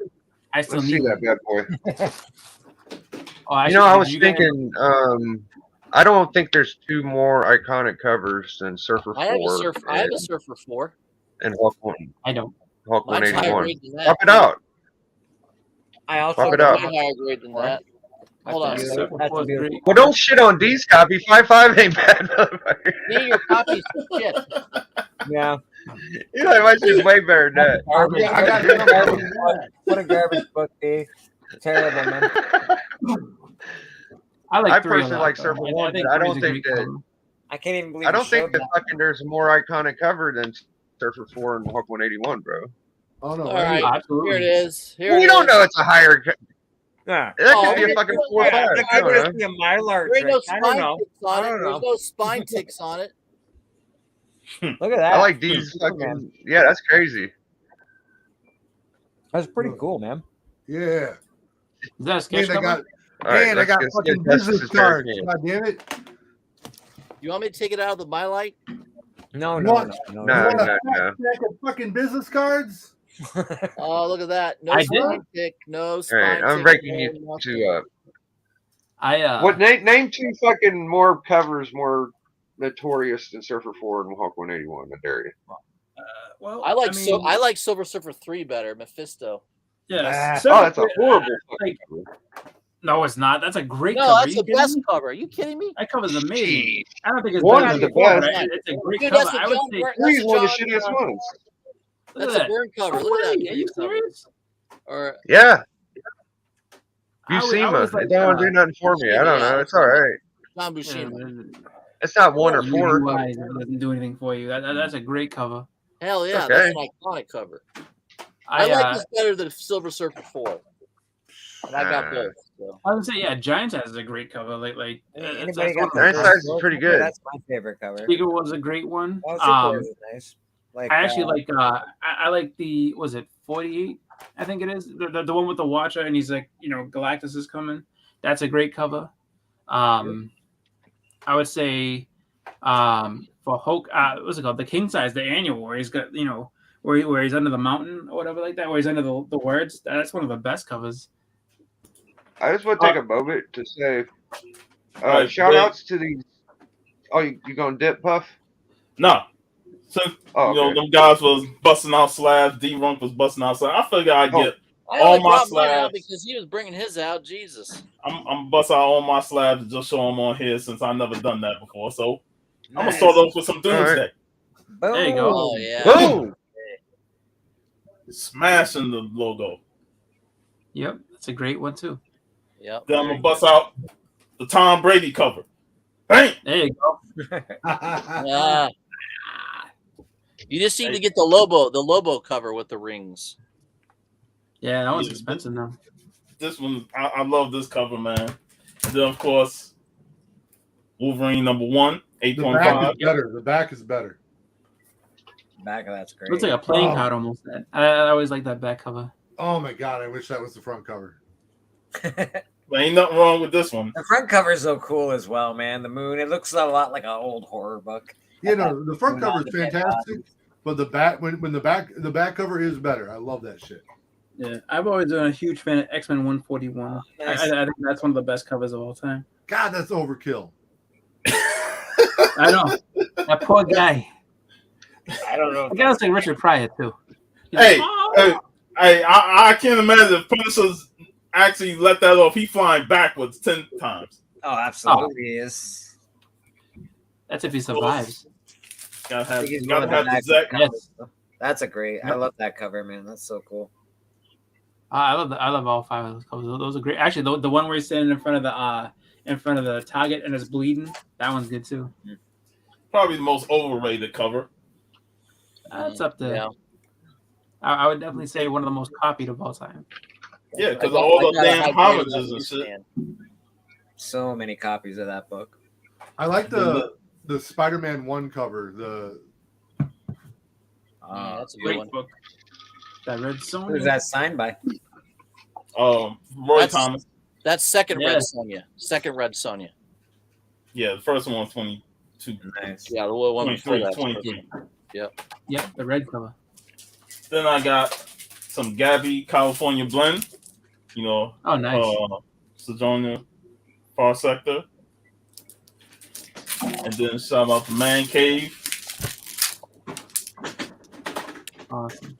I still Let's see that bad boy. I was thinking, I don't think there's two more iconic covers than Surfer 4. I have a Surfer 4. And Hulk 1. I don't. Hulk Mine's 181. Pop it out. I also Pop it out. higher grade than that. Hold on. Well, don't shit on D's copy. 5.5 ain't bad. Yeah, your copy's shit. Yeah. You know, my shit's way better than that. Garbage. Yeah, I got garbage book. What a garbage book, D. Terrible, man. I personally like Surfer 1, but I don't think that. I can't even believe. I don't think that fucking there's a more iconic cover than Surfer 4 and Hulk 181, bro. Oh no! All right, absolutely. here it is. You don't know it's a higher. Yeah. That could be a fucking 4 or 5. That I don't know. could be a Mylar There ain't no trick. I don't know. There's no spine ticks on it. Look at that. I like these fucking. Yeah, that's crazy. That's pretty cool, man. Yeah. Is that a sketch And I got, All right, and I got let's fucking get business this cards. here. God damn it! You want me to take it out of the My Light? No. No. No, You want a no. stack of fucking business cards? Oh, look at that. No I spine tick. No All spine right, tick. I'm breaking you no to. I What name two fucking more covers more notorious than Surfer 4 and Hulk 181? I dare you. well, I like Silver Surfer 3 better. Mephisto. Yes. Oh, that's a horrible fucking cover. No, it's not. That's a great No, cover. that's the best cover. Are you kidding me? That cover's amazing. Jeez. I don't think it's One better is than the before, best. but it's a great Dude, cover. that's a I would John say Byrne- Three's one of the John- shittiest ones. look That's at a Burn cover. No Look at way. that. Are you cover. serious? Or Yeah. I was Buscema. like, It don't do nothing for me. I don't know. It's all right. John yeah, Buscema. It's not 1 or 4. UI doesn't do anything for you. That's a great cover. Hell yeah, Okay. that's an iconic cover. I like this better than Silver Surfer 4. And I got both. So. I would say, yeah, Giant Size is a great cover. Anybody got Giant Size is pretty good. That's my favorite cover. Tiger was a great one. Super was nice. Like, I actually like. I like the. Was it 48? I think it is the one with the Watcher, and he's like, Galactus is coming. That's a great cover. I would say, for Hulk, what's it called? The King Size, the annual, where he's got, where he's under the mountain or whatever like that, where he's under the words. That's one of the best covers. I just want to take a moment to say Right, shout outs to these. Oh, you going to dip, Puff? No. Since them guys was busting out slabs, D-Runk was busting out slabs, I figured I'd get I all only my brought mine out slabs. because he was bringing his out. Jesus. I'm bust out all my slabs and just show them on here since I've never done that before. So I'm gonna nice. start off with some Doomsday. Right. There you go. Oh yeah. Boom! Smashing the logo. Yep, that's a great one too. Yep. Then I'm gonna bust out the Tom Brady cover. Bang! There you go. Yeah. You just need to get the Lobo cover with the rings. Yeah, that one's Yeah, expensive now. This one, I love this cover, man. And then of course, Wolverine #1, The back 8.5. is better. The back is better. Back of that's great. Looks like a playing card almost. I always like that back cover. Oh my god! I wish that was the front cover. But ain't nothing wrong with this one. The front cover is so cool as well, man. The moon. It looks a lot like an old horror book. The front cover is fantastic, but the back when the back cover is better. I love that shit. Yeah, I've always been a huge fan of X-Men 141. Nice. I think that's one of the best covers of all time. God, that's overkill. I know. That poor guy. I don't know. I gotta say Richard Pryor too. He's Hey, like, "Oh." I can't imagine if Punishers actually let that off. He flying backwards 10 times. Oh, absolutely he is. That's if he survives. Gotta I think he's have one of the the Zek. Yes. That's a great. I love that cover, man. That's so cool. I love all 5 of those covers. Those are great. Actually, the one where he's standing in front of the target and it's bleeding. That one's good too. Probably the most overrated cover. That's up there. Yeah. I would definitely say one of the most copied of all time. Yeah, because all the damn homages and shit. So many copies of that book. I like the Spider-Man 1 cover. That's a good Great one. book. That Red Sonja. Who's that signed by? Roy Thomas. That's second Red Sonja. Second Red Sonja. Yeah, the first one was 22. Nice. Yeah, the one before that. 23. Yep. Yep, the red cover. Then I got some Gabby California blend. You know. Oh, nice. Sojourner Far Sector. And then shout out to Man Cave. Awesome.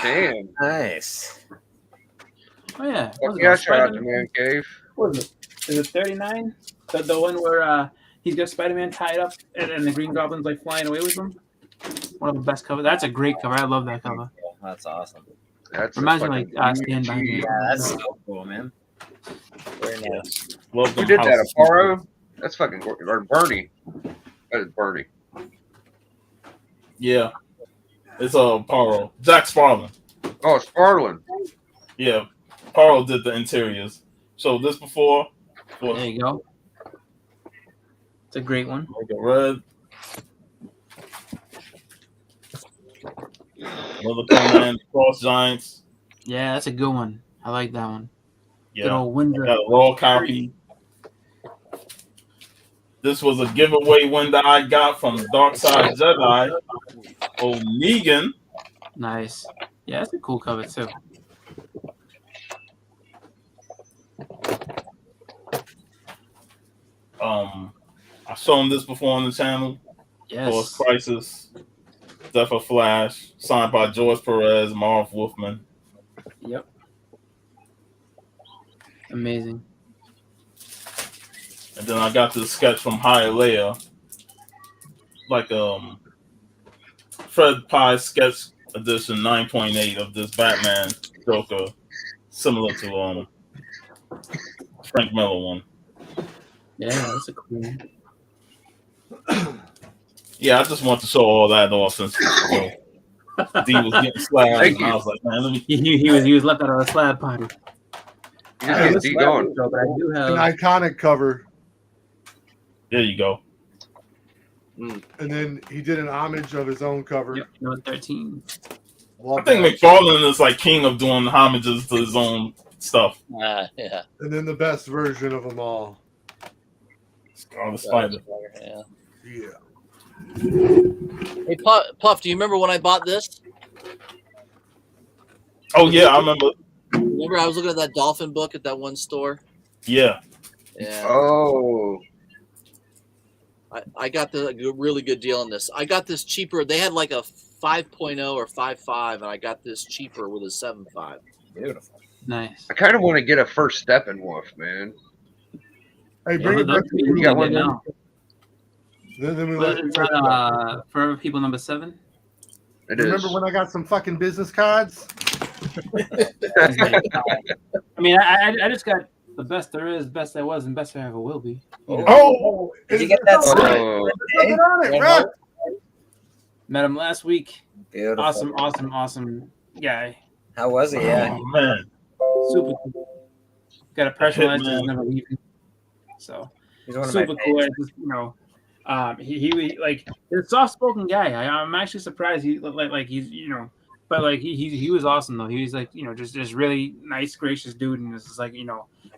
Damn. Nice. Oh yeah. Yeah, shout out to Man Cave. What is it? Is it 39? The one where he's got Spider-Man tied up and the Green Goblin's like flying away with him. One of the best covers. That's a great cover. I love that cover. That's awesome. That's reminds me like Stand By Me. Yeah, that's so cool, man. Very nice. Love Who did that? Aparo? That's fucking or Bernie. That is Bernie. Yeah. It's Paro. Jack Sparlin. Oh, Sparlin. Yeah. Paro did the interiors. So this before. There you go. It's a great one. Like a red. Another Conan Cross Giants. Yeah, that's a good one. I like that one. Yeah. Good old Windsor. Got a raw copy. This was a giveaway win that I got from Dark Side Jedi. O'Negan. Nice. Yeah, that's a cool cover too. I've shown this before on the channel. Yes. Force Crisis. Death of Flash. Signed by George Perez, Marv Wolfman. Yep. Amazing. And then I got this sketch from Hialeah. Like Fred Pye sketch edition 9.8 of this Batman Joker, similar to Frank Miller one. Yeah, that's a cool one. Yeah, I just want to show all that off since D was getting slabbed. Thank And I you. was like, man, let me. He was left out of a slab party. You just get D going. But I do An have iconic cover. There you go. And then he did an homage of his own cover. number 13. Love I think that. McFarlane is like king of doing homages to his own stuff. Yeah. And then the best version of them all. Scarlet Spider. Yeah. Yeah. Hey, Puff, do you remember when I bought this? Oh yeah, I remember. Remember I was looking at that dolphin book at that one store? Yeah. Yeah. Oh. I got a really good deal on this. I got this cheaper. They had like a 5.0 or 5.5, and I got this cheaper with a 7.5. Beautiful. Nice. I kind of want to get a first Steppenwolf, man. Hey, bring it back. You got one now. Then we Is that Forever People number 7? It remember is. when I got some fucking business cards? I mean, I just got the best there is, best there was, and best there ever will be. Oh, Did you get that? Oh. Get on it, Rock. Met him last week. Beautiful. Awesome guy. How was he? Yeah. Oh man. Super cool. Got a personalized Hitman. never leaving. So He's one of super my cool. favorites. Just, you know, he like he's a soft spoken guy. I'm actually surprised he like he's but like he was awesome though. He was like just really nice, gracious dude, and it's just like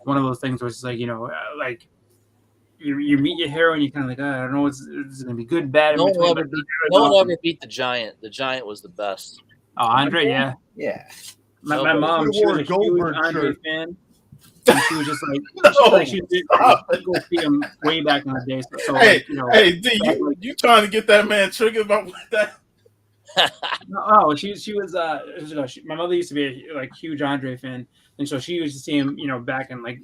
one of those things where it's like like you meet your hero and you kind of like I don't know it's gonna be good, bad. No one ever beat the Giant. The Giant was the best. Oh, Andre, yeah. Yeah. My mom, she was a huge Goldberg Andre shirt. fan. And she was just like, she did go see him way back in the day. So Hey, like, hey, D, you trying to get that man triggered about that? No, she was my mother used to be a huge Andre fan, and so she used to see him back in like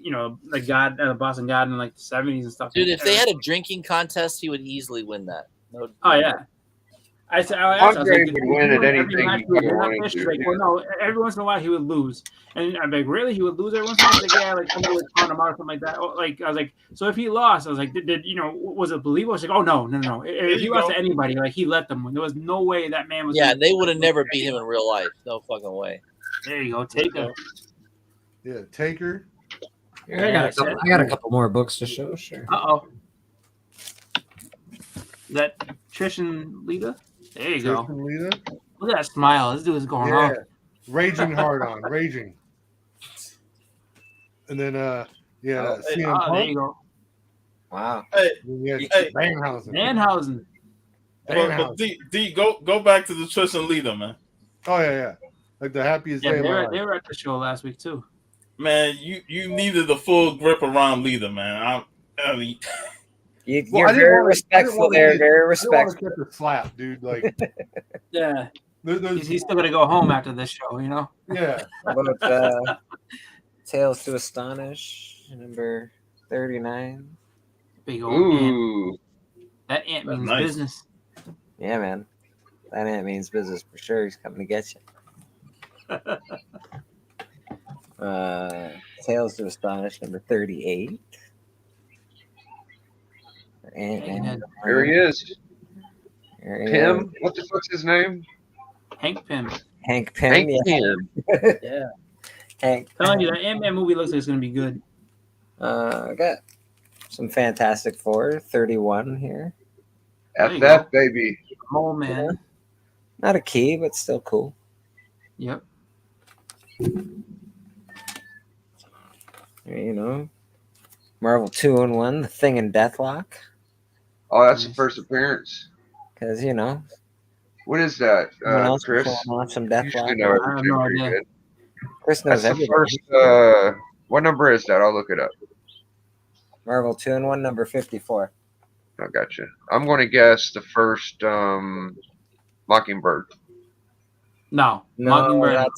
Boston Garden in like the 70s and stuff. Dude, if they had a drinking contest, he would easily win that. No, Oh yeah. I said, I was Andre like, would win at every anything match he he would fucking win that wanted fish? He's to. like, well, no, every once in a while he would lose. And I'm like, really? He would lose every once in a while? He's like, yeah, like somebody would count him out or something like that. Like, I was like, so if he lost, I was like, did you know, was it believable? I was like, oh, no. If he lost to anybody, like, he let them win. There was no way that man was. Yeah, they would have never beat him in real life. No fucking way. There you go. Taker. Yeah, Taker. I got a couple more books to show. Sure. Uh-oh. Is that Trish and Lita? There you go. Lita. Look at that smile. This dude is going Yeah. off. Raging hard on. Raging. And then, CM There Punk. you go. Wow. Hey, Danhausen. Danhausen. But D, go back to the Trish and Lita, man. Oh yeah. Like the happiest Yeah, day of my life. they were at the show last week too. Man, you needed the full grip around Lita, man. I mean, You're very respectful there. Very respectful. I don't want to get the slap, dude. Like, Yeah. there's, He's still gonna go home after this show, you know. yeah. How about Tales to Astonish, number 39. Big old ant. Ooh. That ant means nice. business. Yeah, man. That ant means business for sure. He's coming to get you. Tales to Astonish, number 38. Ant-Man. Here he is. There he Pym. is. What the fuck's his name? Hank Pym. Hank Pym. Hank yeah. Pym. Yeah. Hank Telling you, Pym. that Ant-Man movie looks like it's gonna be good. I got some Fantastic Four, 31 here. you FF, baby. Oh man. Not a key, but still cool. Yep. You know, Marvel 2-in-1, The Thing and Deathlock. Oh, that's the first appearance. Because, you know, What is that, someone else Chris? pulling off some You should Deathlock. know I have everything no pretty idea. good. Chris knows That's the everything. first. What number is that? I'll look it up. Marvel 2-in-1, number 54. I got you. I'm going to guess the first Mockingbird. No. No, Mockingbird. that's-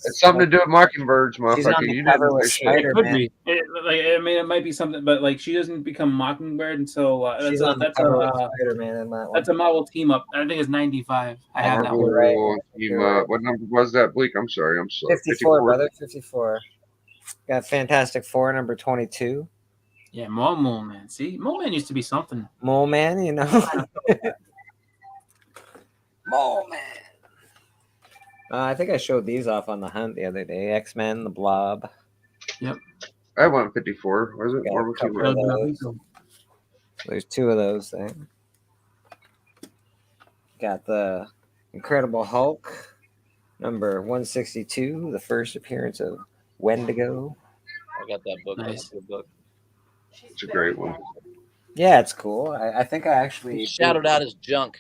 It's something to do with Mockingbirds, She's on motherfucker. the You cover didn't with know shit. Spider- It could Man. be. I mean, it might be something, but like she doesn't become Mockingbird until She's on the cover with Spider-Man in that one. that's a Marvel team up. I think it's 95. I have that one. right. Marvel team up. What number was that, Bleak? I'm sorry. I'm sorry. 54, brother. 54. Got Fantastic Four, number 22. Yeah, Mole Man. See, Mole Man used to be something. Mole Man, you know. Mole Man. I think I showed these off on the hunt the other day. X-Men, The Blob. I went 54. Was it? Got a Marvel team couple up. of those. There's two of those there. Got the Incredible Hulk, number 162, the first appearance of Wendigo. I got that book. Nice. That's a good book. It's a great one. Yeah, it's cool. I think I actually He shouted out his junk.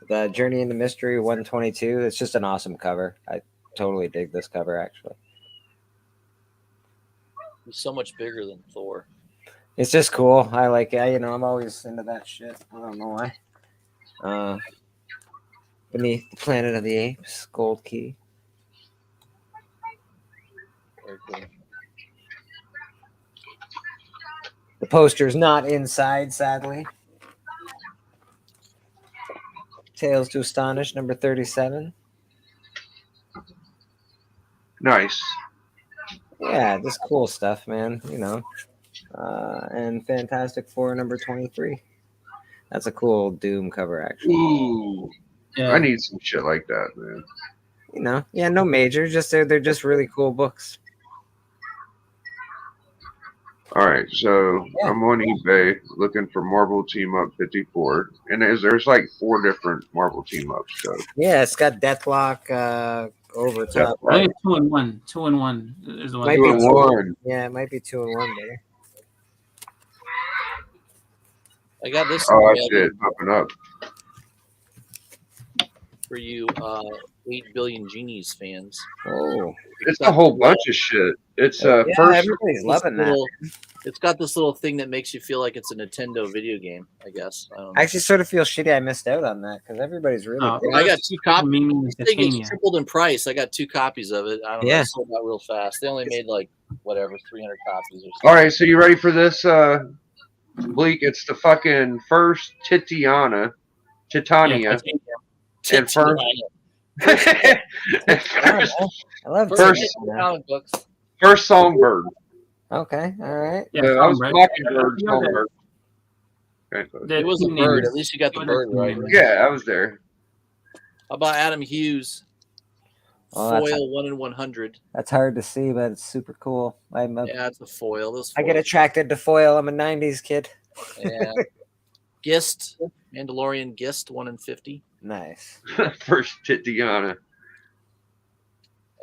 The Journey into Mystery 122. It's just an awesome cover. I totally dig this cover, actually. He's so much bigger than Thor. It's just cool. I like it. You know, I'm always into that shit. I don't know why. Beneath the Planet of the Apes, Gold Key. Very cool. The poster's not inside, sadly. Tales to Astonish, number 37. Nice. Yeah, just cool stuff, man. You know. And Fantastic Four, number 23. That's a cool Doom cover, actually. Ooh. Yeah. I need some shit like that, man. You know, yeah, no major. Just they're just really cool books. All right, so Yeah. I'm on eBay looking for Marvel Team Up 54, and there's like 4 different Marvel Team Ups. So Yeah, it's got Deathlock over top. I think it's 2-in-1. 2-in-1 is the one. Might Two be and two. one. Yeah, it might be 2-in-1, buddy. I got this Oh, in that's the mail it, popping up. for you 8 Billion Genies fans. Oh, It's a whole bunch of shit. It's yeah, first. everybody's This loving that. little- It's got this little thing that makes you feel like it's a Nintendo video game, I guess. I don't know. I actually sort of feel shitty I missed out on that because everybody's really Oh, good. I got 2 copies. Mimi This thing is Titania. tripled in price. I got 2 copies of it. I don't know. Yeah. It sold out real fast. They only made like whatever 300 copies or something. All right, so you ready for this? Bleak, it's the fucking first Titania, Yeah, and first, I love first comic books. first Songbird. Okay, all right. Yeah, I was Songbird. Mockingbird, Yeah, Songbird. It was a bird. At least you got the bird right. Yeah, I was there. How about Adam Hughes? Foil 1 in 100. That's hard to see, but it's super cool. Yeah, it's a foil. I get attracted to foil. I'm a '90s kid. Yeah. Gist, Mandalorian Gist, 1 in 50. Nice. First Titiana.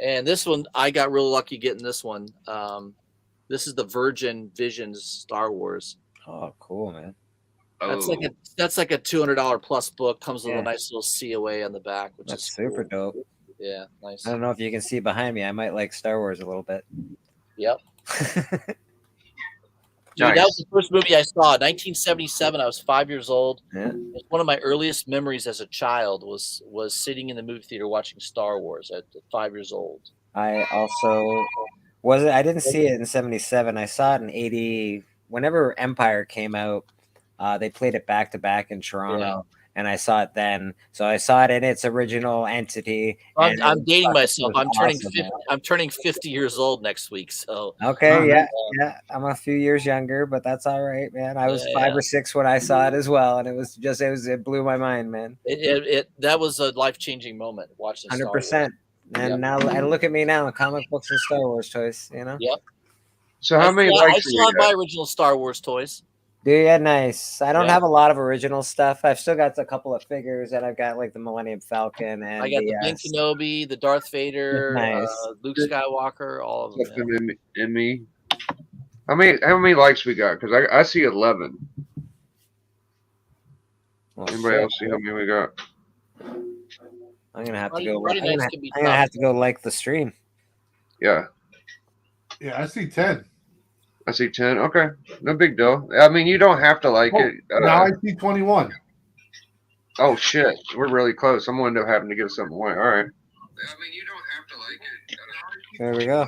And this one, I got real lucky getting this one. This is the Virgin Visions Star Wars. Oh, cool, man. That's like a $200 plus book. Comes with a nice little COA on the back, which is super dope. Yeah, nice. I don't know if you can see behind me. I might like Star Wars a little bit. Yep. Dude, that was the first movie I saw. 1977. I was 5 years old. Yeah. It's one of my earliest memories as a child was sitting in the movie theater watching Star Wars at 5 years old. I also I didn't see it in '77. I saw it in '80. Whenever Empire came out, they played it back to back in Toronto. And I saw it then, so I saw it in its original entity. I'm dating myself. I'm turning 50. I'm turning 50 years old next week. So okay, yeah. I'm a few years younger, but that's all right, man. I was 5 or 6 when I saw it as well, and it blew my mind, man. That was a life-changing moment watching. 100%. And now, and look at me now, comic books and Star Wars toys. You know. Yep. So how many? I still have my original Star Wars toys. Do you? Nice. I don't have a lot of original stuff. I've still got a couple of figures, and I've got like the Millennium Falcon, and I got the Ben Kenobi, the Darth Vader, Luke Skywalker, all of them. In me. How many likes we got? Because I see 11. Anybody else see how many we got? I'm gonna have to go. I'm gonna have to go like the stream. Yeah. Yeah, I see 10. I see 10. Okay. No big deal. I mean, you don't have to like it. Now I see 21. Oh, shit. We're really close. I'm going to end up having to give something away. All right. I mean, you don't have to like it. There we go.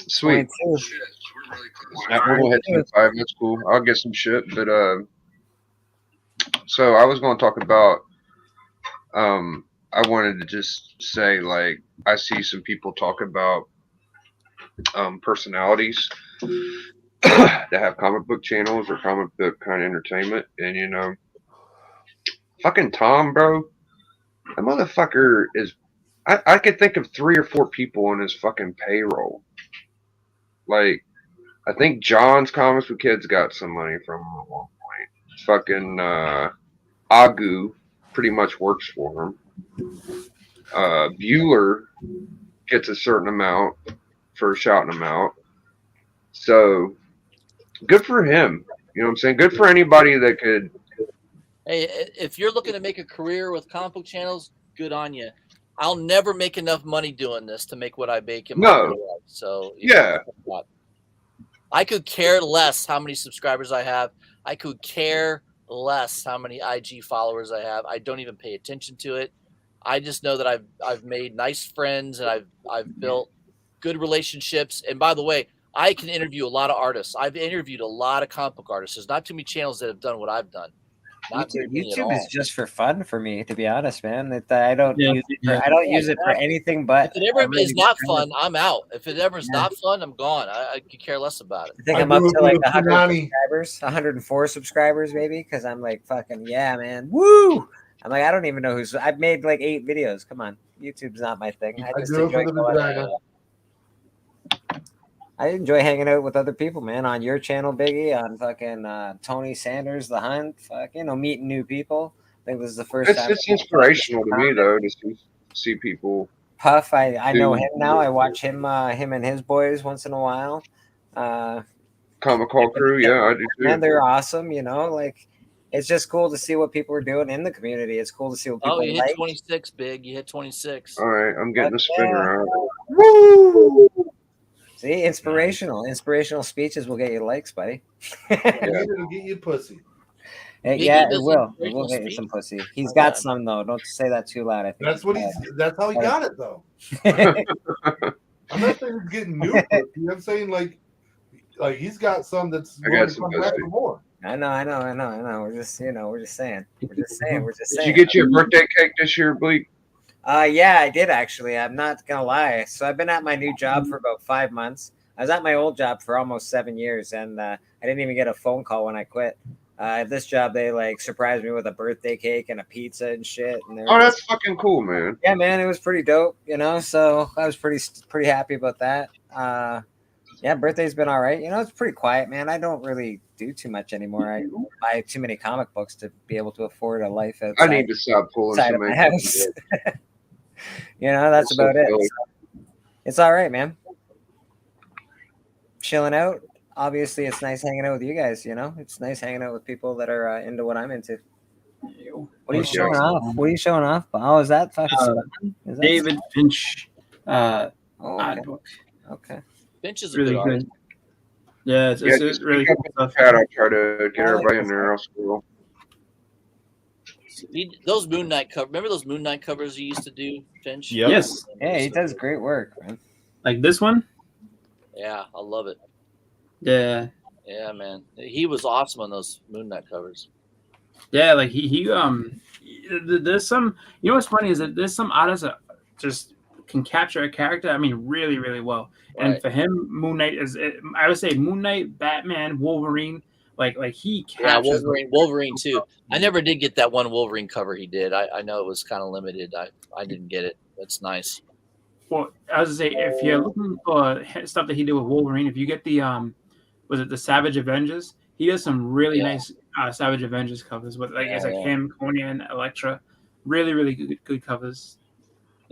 Sweet. Shit. We're really close. We're going to hit 25. That's cool. I'll get some shit. But, so I was going to talk about, I wanted to just say, like, I see some people talk about personalities that have comic book channels or comic book kind of entertainment, and you know, fucking Tom, bro, that motherfucker is. I could think of 3 or 4 people on his fucking payroll. Like, I think John's Comics with Kids got some money from him at one point. Fucking Agu pretty much works for him. Bueller gets a certain amount for shouting him out. So good for him. You know what I'm saying? Good for anybody that could. Hey, if you're looking to make a career with comic book channels, good on you. I'll never make enough money doing this to make what I make in my life. So I could care less how many subscribers I have. I could care less how many IG followers I have. I don't even pay attention to it. I just know that I've made nice friends and I've built good relationships. And by the way, I can interview a lot of artists. I've interviewed a lot of comic book artists. There's not too many channels that have done what I've done. YouTube is just for fun for me, to be honest, man. I don't use it for anything but. If it ever is not fun, I'm out. If it ever is not fun, I'm gone. I could care less about it. I think I'm up to like 100 subscribers, 104 subscribers, maybe, because I'm like fucking man, woo! I'm like, I don't even know I've made like 8 videos. Come on, YouTube's not my thing. I enjoy hanging out with other people, man. On your channel, Biggie, on fucking Tony Sanders, The Hunt, meeting new people. I think this is the first time. It's inspirational to me, though, to see people. Puff, I know him now. I watch him and his boys once in a while. Comic Call Crew, yeah, I do too. And they're awesome, like. It's just cool to see what people are doing in the community. It's cool to see what people you hit 26, Big. You hit 26. All right, I'm getting a spinner out. Woo! See, inspirational speeches will get you likes, buddy. It'll get you pussy. Yeah, it will. It will get you some pussy. He's got some though. Don't say that too loud. I think that's how he got it though. I'm not saying he's getting new pussy. I'm saying like like he's got some that's I willing got to some come back pussy. for more. I know. We're just saying. We're just saying. Did you get your birthday cake this year, Bleak? Yeah, I did actually. I'm not gonna lie. So I've been at my new job for about 5 months. I was at my old job for almost 7 years, and I didn't even get a phone call when I quit. At this job, they like surprised me with a birthday cake and a pizza and shit. And Oh, that's fucking cool, man. yeah, man, it was pretty dope. You know, so I was pretty happy about that. Yeah, birthday's been all right. You know, it's pretty quiet, man. I don't really do too much anymore. I buy too many comic books to be able to afford a life I outside, need to stop pulling outside so of my many. house. You know, that's about it. So, it's all right, man. Chilling out. Obviously, it's nice hanging out with you guys. You know, it's nice hanging out with people that are into what I'm into. What are you showing off? What are you showing off? Oh, is that fucking is that David Finch okay. book. Okay. Finch is a Really good artist. good. Yeah, it's Just really pick good up stuff. the pad. I'll try to get everybody in there. I'll scroll. Those Moon Knight covers. Remember those Moon Knight covers he used to do, Finch? Yep. Yes. Yeah, he does great work, man. Like this one? Yeah, I love it. Yeah. Yeah, man. He was awesome on those Moon Knight covers. Yeah, like he there's some, you know what's funny is that there's some artists that just can capture a character, I mean, really, really well. Right. And for him, Moon Knight I would say Moon Knight, Batman, Wolverine, like he captures. Yeah, Wolverine too. I never did get that one Wolverine cover he did. I know it was kind of limited. I didn't get it. That's nice. Well, I was gonna say, if you're looking for stuff that he did with Wolverine, if you get the was it the Savage Avengers? He does some really nice Savage Avengers covers with it's like him, Conan, Elektra, really, really good covers.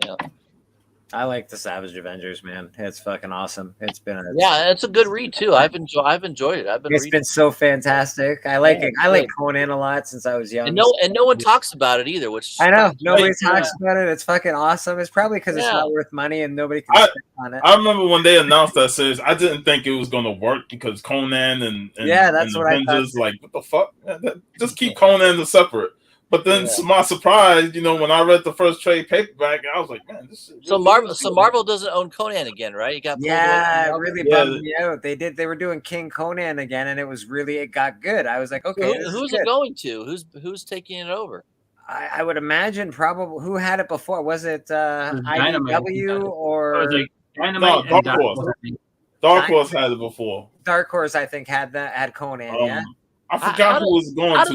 Yeah. I like the Savage Avengers, man. It's fucking awesome. It's been it's a good read too. I've enjoyed it. It's been so fantastic. I like it. I like Conan a lot since I was young. And no one talks about it either, which I know nobody talks about it. It's fucking awesome. It's probably because it's not worth money and nobody can spend on it. I remember when they announced that series, I didn't think it was going to work because Conan and that's what Avengers, I thought. like, what the fuck? Just keep Conan separate. But then, to my surprise, when I read the first trade paperback, I was like, man, this shit. So Marvel doesn't own Conan again, right? It got it really bummed me out. They were doing King Conan again, and it got good. I was like, okay, who's it going to? Who's taking it over? I would imagine probably who had it before. Was it IDW or was like Dynamite? No, Dark Horse. Dark Horse had it before. Dark Horse, I think, had Conan. I forgot who was going to.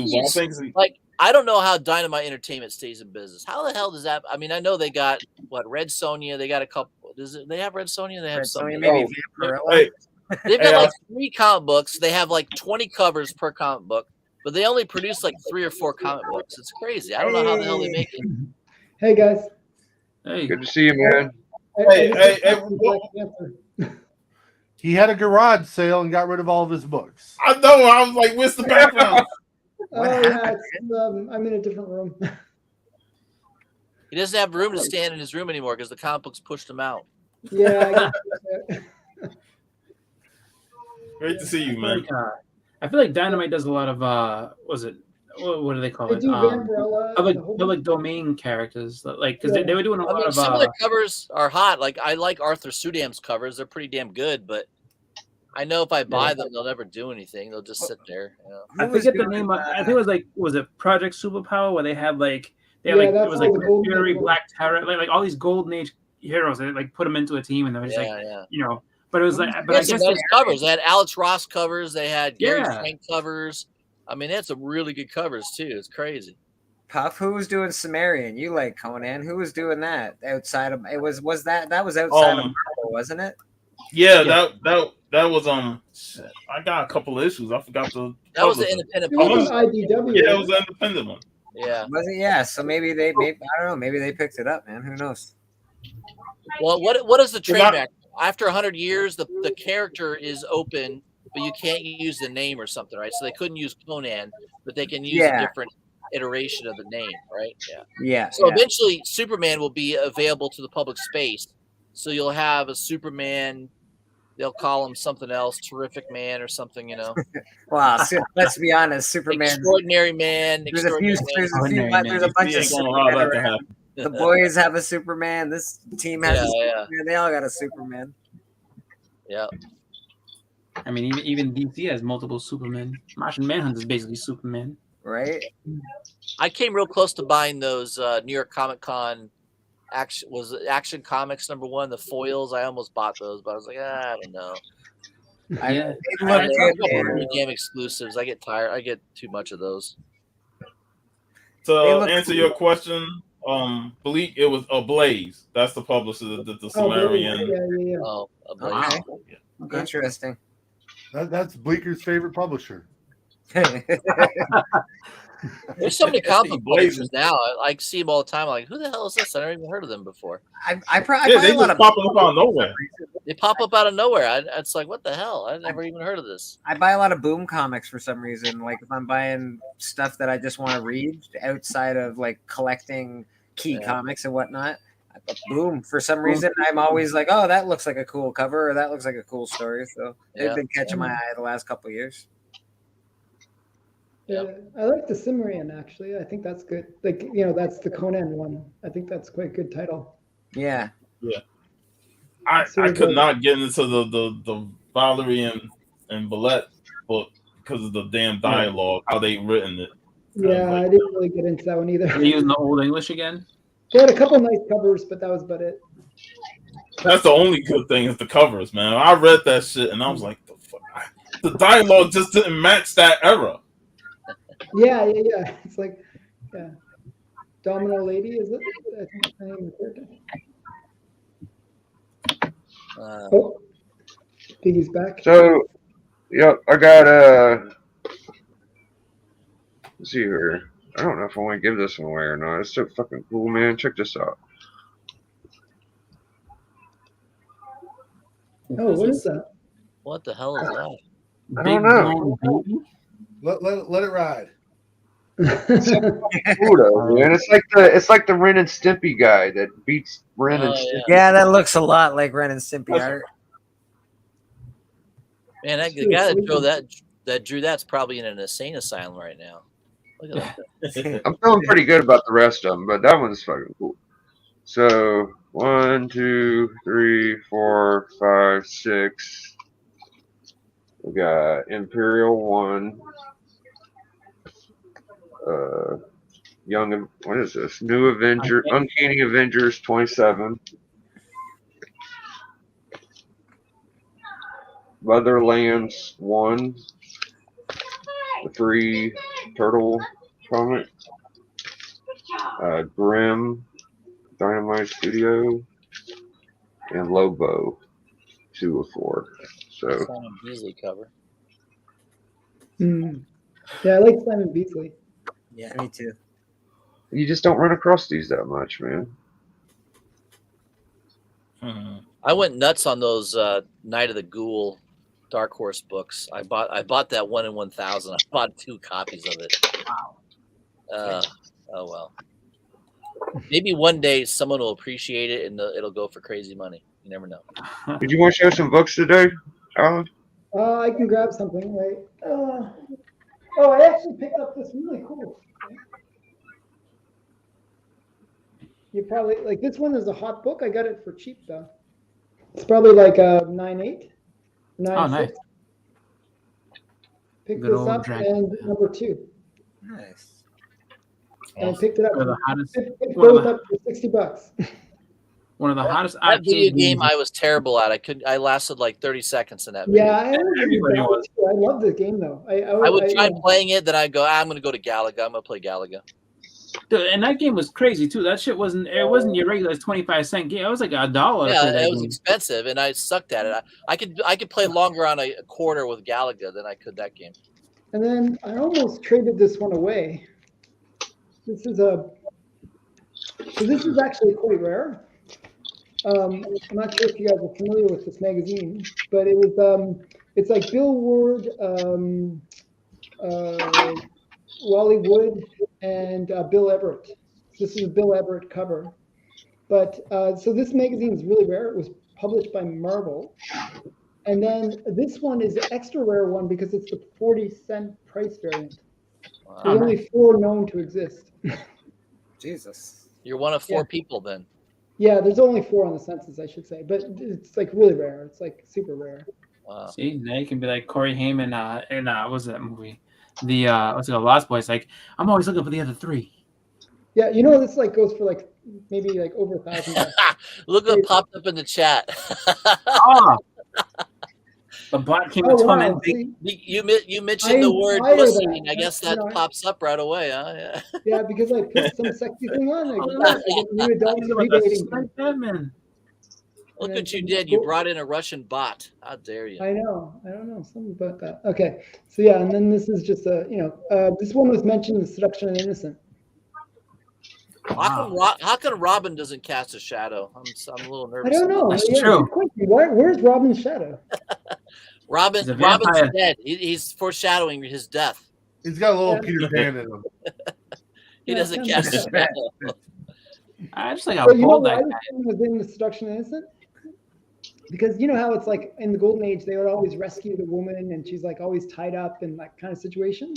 But I think I don't know how Dynamite Entertainment stays in business. How the hell does that? I mean, I know they got Red Sonja. They got a couple. They have Red Sonja? They have Red some. Sonja, maybe Vampirella. They've got like 3 comic books. They have like 20 covers per comic book, but they only produce like 3 or 4 comic books. It's crazy. I don't know how the hell they make it. Hey guys. Hey. Good to see you, man. He had a garage sale and got rid of all of his books. I know. I was like, where's the background? I'm in a different room. He doesn't have room to stand in his room anymore because the comic books pushed him out. Yeah. Great to see you, man. I feel like Dynamite does a lot of what do they call it? Public domain characters, like because they were doing a lot of some of their covers are hot. Like I like Arthur Sudam's covers; they're pretty damn good. But I know if I buy them, they'll never do anything. They'll just sit there. I forget the name. I think it was it Project Superpower where they had it was like Fury, Black Terror, like all these golden age heroes. They like put them into a team and they were just But it was like, but I guess nice covers. They had Alex Ross covers. They had Gary Frank covers. I mean, they had some really good covers too. It's crazy. Puff, who was doing Sumerian? You like Conan? Who was doing that outside of it? Was that was outside of Marvel, wasn't it? Yeah, that was I got a couple of issues. I forgot the. That was an independent. It was IDW. Yeah, it was an independent one. Yeah. Was it? Yeah. So maybe I don't know. Maybe they picked it up, man. Who knows? Well, what is the trademark? After 100 years, the character is open, but you can't use the name or something, right? So they couldn't use Conan, but they can use a different iteration of the name, right? Yeah. Yeah. So eventually, Superman will be available to the public space. So you'll have a Superman. They'll call him something else, Terrific Man or something, Wow. Let's be honest, Superman. Extraordinary Man. There's a bunch of Superman. The boys have a Superman. This team has a Superman. They all got a Superman. Yeah. I mean, even DC has multiple Supermen. Martian Manhunt is basically Superman. Right? I came real close to buying those New York Comic Con Action Comics #1, the foils. I almost bought those, but I was like, I don't know. Yeah, They look good, man. Pretty damn exclusives. I get tired. I get too much of those. To answer your question, Bleak, it was Ablaze. That's the publisher, the Sumerian. Yeah. Oh, Okay. Okay. Interesting. That's Bleeker's favorite publisher. There's so many comic book publishers now. I see them all the time. I'm like, who the hell is this? I never even heard of them before. I Yeah, buy they a lot just of popping up out of nowhere. They pop up out of nowhere. It's like, what the hell? I never even heard of this. I buy a lot of Boom comics for some reason. Like if I'm buying stuff that I just want to read outside of like collecting key comics and whatnot, Boom. For some reason, I'm always like, oh, that looks like a cool cover, or that looks like a cool story. So they've been catching my eye the last couple of years. Yeah, I like the Cimmerian actually. I think that's good. Like, you know, that's the Conan one. I think that's quite a good title. Yeah. Yeah. I could not get into the Valerie and Billette book because of the damn dialogue, how they written it. Yeah, I didn't really get into that one either. Are you using the Old English again? They had a couple nice covers, but that was about it. That's the only good thing is the covers, man. I read that shit and I was like, the fuck? The dialogue just didn't match that era. Yeah. It's like, Domino Lady, is it? I think that's the name of the character. Piggy's back. So, I got let's see here. I don't know if I want to give this one away or not. It's so fucking cool, man. Check this out. Oh, what is that? What the hell is that? I don't know. Let it ride. Cool though, man. It's like the Ren and Stimpy guy that beats Ren and Stimpy. Yeah, that looks a lot like Ren and Stimpy art. Man, the guy that drew that's probably in an insane asylum right now. Look at that. I'm feeling pretty good about the rest of them, but that one's fucking cool. So 1, 2, 3, 4, 5, 6. We got Imperial 1. What is this? New Avenger, Uncanny Avengers 27. Leatherlands 1. The Free Turtle comic. Grim, Dynamite Studio, and Lobo 2 of 4. So Simon Beasley cover. Yeah, I like Simon Beasley. Yeah, me too. You just don't run across these that much, man. I went nuts on those Night of the Ghoul Dark Horse books. I bought that 1 in 1,000. I bought 2 copies of it. Wow. Oh well. Maybe one day someone will appreciate it and it'll go for crazy money. You never know. Did you want to show some books today, Alan? I can grab something, right? I actually picked up this really cool. You probably like this one is a hot book. I got it for cheap though. It's probably like a 9.8, 9.6. Oh, nice. Picked Good this old up Dragon. and number 2. Nice. And I picked it up. One of the hottest- Picked both up for $60. One of the hottest That video arcade game games. I was terrible at. I lasted like 30 seconds in that video. Yeah, Everybody was. I love the game though. I would try playing it, then I'd go, I'm going to go to Galaga. I'm going to play Galaga. Dude, and that game was crazy too. That shit wasn't your regular 25-cent game. It was like $1. Yeah, for that it was game. expensive, and I sucked at it. I could play longer on a quarter with Galaga than I could that game. And then I almost traded this one away. This is actually quite rare. I'm not sure if you guys are familiar with this magazine, but it was it's like Bill Ward, Wally Wood, and Bill Everett. This is a Bill Everett cover. But so this magazine is really rare. It was published by Marvel. And then this one is the extra rare one because it's the 40-cent price variant. Wow. There's only 4 known to exist. Jesus. You're one of 4 people then. Yeah, there's only 4 on the census, I should say. But it's like really rare. It's like super rare. See, now you can be like Corey Haim in what's that movie? The what's it called? Lost Boys. Like, I'm always looking for the other three. Yeah, you know this like goes for like maybe like over $1,000. Look what popped up in the chat. Oh, the Black King of Torment. You mentioned the word pussy, and I guess that pops up right away, huh? Yeah. Yeah, because I put some sexy thing on. I get new adults predating. Batman. Look what you did. You brought in a Russian bot. How dare you? I know. I don't know. Something about that. Okay. So yeah, and then this is just a, this one was mentioned in Seduction and Innocent. How come Robin doesn't cast a shadow? I'm a little nervous. I don't know. That's true. Where's Robin's shadow? Robin's dead. He's foreshadowing his death. He's got a little Peter Pan in him. He doesn't cast a shadow. I just like how bold that guy was in the Seduction and Innocent. Because you know how it's like in the Golden Age, they would always rescue the woman and she's like always tied up in that kind of situation.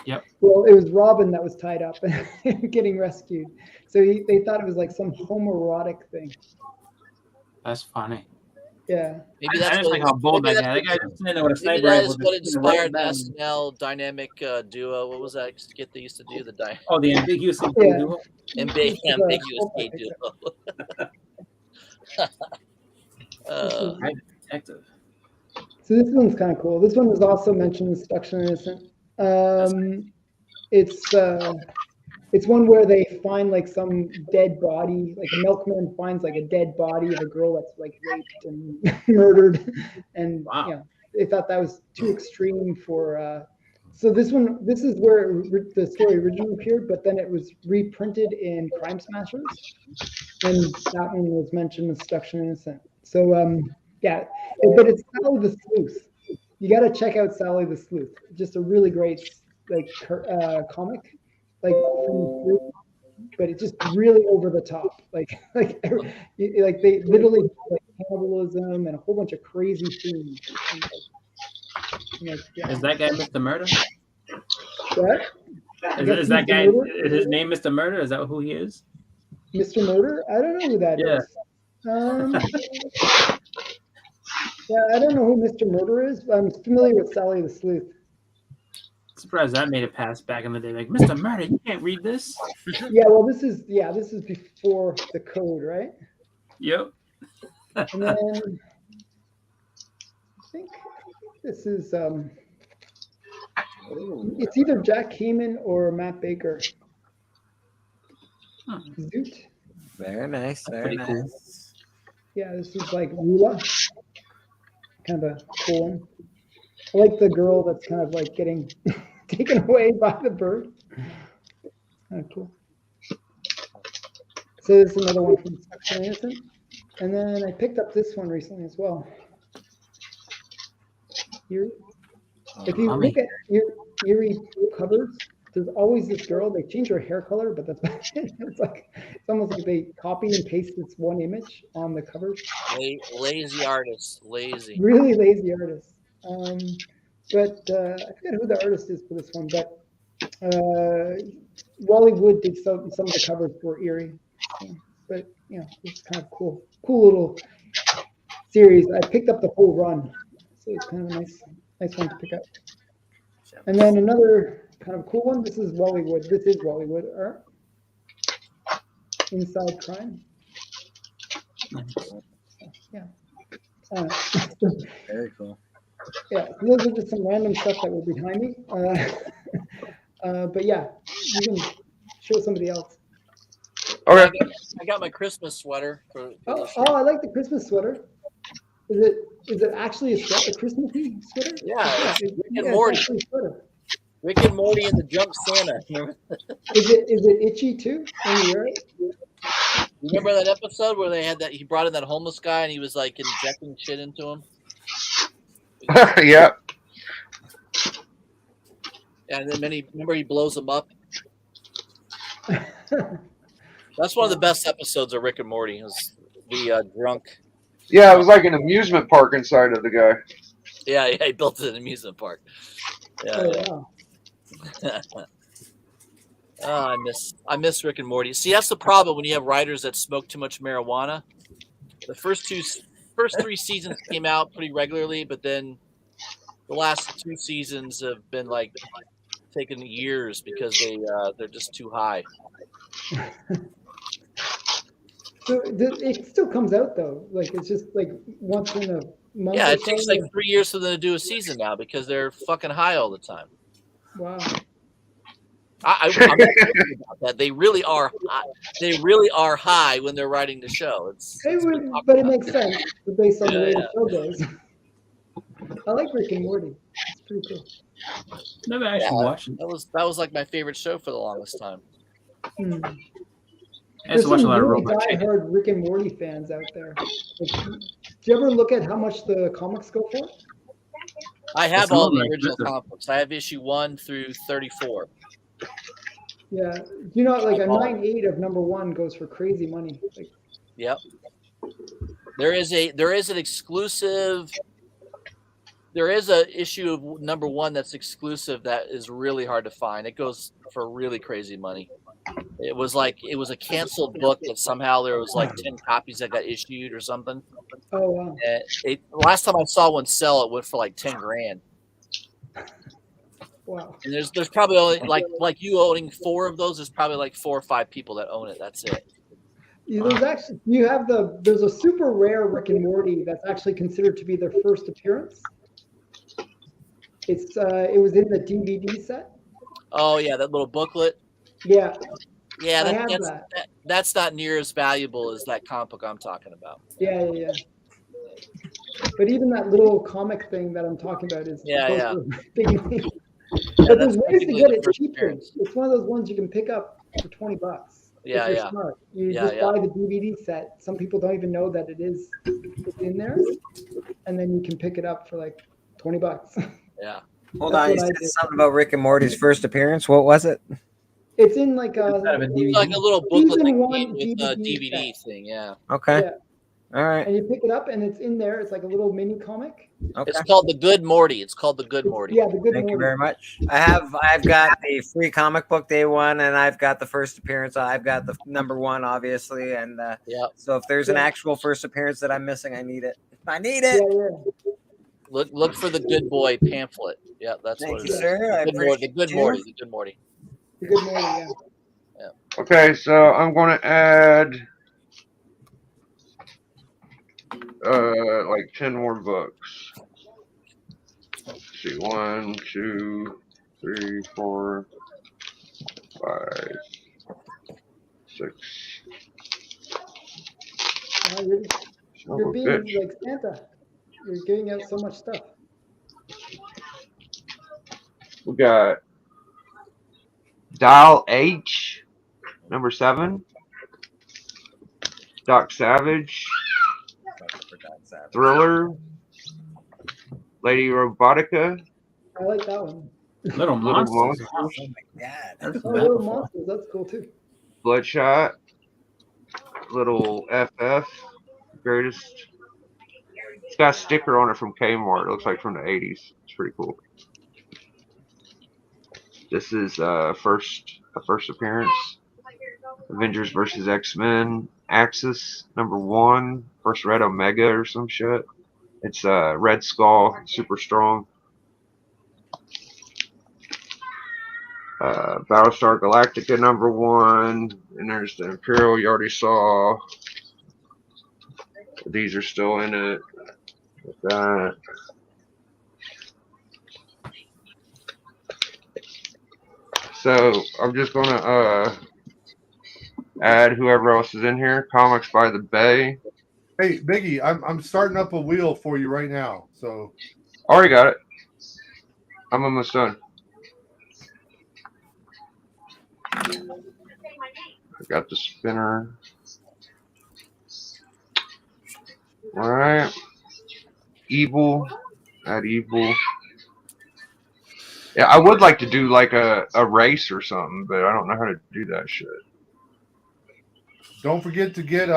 Yep. Well, it was Robin that was tied up and getting rescued. So they thought it was like some homoerotic thing. That's funny. Yeah. Maybe that's I just like how bold that guy. That guy just didn't know what a sniper rifle. What inspired the SNL dynamic duo. What was that skit they used to do? The ambiguous duo. Ambiguous gay duo. Detective. So this one's kind of cool. This one was also mentioned in Seduction and Innocent. It's one where they find like some dead body, like a milkman finds like a dead body of a girl that's like raped and murdered, and they thought that was too extreme for. So this is where the story originally appeared, but then it was reprinted in Crime Smashers, and that one was mentioned in Seduction and Innocent. So but it's Sally the Sleuth. You got to check out Sally the Sleuth. Just a really great comic, but it's just really over the top. Like they literally like cannibalism and a whole bunch of crazy themes. Is that guy Mr. Murder? What? Is that guy? Is his name Mr. Murder? Is that who he is? Mr. Murder? I don't know who that is. I don't know who Mr. Murder is, but I'm familiar with Sally the Sleuth. Surprised that made it past back in the day. Like, Mr. Murder, you can't read this. Yeah, well, this is before the code, right? Yep. And then I think this is it's either Jack Heyman or Matt Baker. Zoot. Very nice. Very nice. Cool. Yeah, this is like Rula. Kind of a cool one. I like the girl that's kind of like getting taken away by the bird. Kind of cool. So this is another one from Seduction and Innocent. And then I picked up this one recently as well. Eerie. If you look at Eerie covers, there's always this girl. They change her hair color, but that's it's almost like they copy and paste this one image on the covers. Lazy artists, really lazy artists. But I forget who the artist is for this one, but Wally Wood did some of the covers for Eerie. But it's kind of cool little series. I picked up the whole run, so it's kind of a nice one to pick up. And then another kind of cool one. This is Wally Wood. This is Wally Wood art. Inside Crime. Yeah. Very cool. Yeah, those are just some random stuff that were behind me. But yeah, you can show somebody else. Okay. I got my Christmas sweater. I like the Christmas sweater. Is it actually a Christmassy sweater? Yeah, it's Rick and Morty. Rick and Morty and the Jump Santa. Is it itchy too when you wear it? You remember that episode where they had that? He brought in that homeless guy and he was like injecting shit into him. Yeah. And then he blows him up. That's one of the best episodes of Rick and Morty. Is the drunk. Yeah, it was like an amusement park inside of the guy. Yeah, he built an amusement park. Yeah. Oh, I miss Rick and Morty. See, that's the problem when you have writers that smoke too much marijuana. The first first 3 seasons came out pretty regularly, but then the last 2 seasons have been like taking years because they're just too high. So it still comes out though. Like it's just like once in a month. Yeah, or it takes so, like 3 years for them to do a season now because they're fucking high all the time. Wow. I'm not joking about that. They really are high. They really are high when they're writing the show. But it makes sense based on the way Yeah. the show goes. I like Rick and Morty. It's pretty cool. Never actually watched it. That was like my favorite show for the longest time. I used to watch a lot of really Robot Chicken. diehard Rick and Morty fans out there. Like, do you ever look at how much the comics go for? I have Some all of them the are original expensive. comic books. I have issue 1 through 34. Yeah, you know, like a 9.8 of #1 goes for crazy money. Like, Yep. There is an exclusive. There is a issue of #1 that's exclusive that is really hard to find. It goes for really crazy money. It was a canceled book that somehow there was like 10 copies that got issued or something. oh wow. Last time I saw one sell, it went for like 10 grand. Wow. And there's probably only like you owning 4 of those. There's probably like 4 or 5 people that own it. That's it. There's a super rare Rick and Morty that's actually considered to be their first appearance. It was in the DVD set. Oh yeah, that little booklet. Yeah. Yeah, that's not near as valuable as that comic book I'm talking about. Yeah. But even that little comic thing that I'm talking about is Yeah. big money. But there's ways to get it cheaply. It's one of those ones you can pick up for $20. Yeah, if you're smart. You just buy the DVD set. Some people don't even know that it's in there, and then you can pick it up for like $20. Yeah. Hold on, you said something about Rick and Morty's first appearance. What was it? It's in like like a little booklet that came with a DVD thing. Yeah. Okay. Yeah. All right. And you pick it up, and it's in there. It's like a little mini comic. Okay. It's called The Good Morty. Yeah, the Good Morty. Thank you very much. I've got the free comic book day one, and I've got the first appearance. I've got the #1, obviously, and so if there's an actual first appearance that I'm missing, I need it. I need it. Yeah. Look for the Good Boy pamphlet. Yeah, that's what it is. Sir. The Good Morty. The Good Morty. The Good Morty. Yeah. Okay, so I'm going to add like 10 more books. Let's see, 1, 2, 3, 4, 5, 6. You're being like Santa. You're giving out so much stuff. We got Dial H, #7. Doc Savage. Thriller. Lady Robotica. I like that one. Little Monsters. Oh my God. Little Monsters. That's cool too. Bloodshot. Little FF. Greatest. It's got a sticker on it from Kmart. It looks like from the 80s. It's pretty cool. This is a first appearance. Avengers vs. X-Men. Axis #1. First Red Omega or some shit. It's Red Skull, super strong. Battlestar Galactica #1. And there's the Imperial you already saw. These are still in it. With that. So I'm just gonna add whoever else is in here. Comics by the Bay. Hey, Biggie, I'm starting up a wheel for you right now. So Already got it. I'm almost done. I got the spinner. All right. Evil. Add Evil. Yeah, I would like to do like a race or something, but I don't know how to do that shit. don't forget to get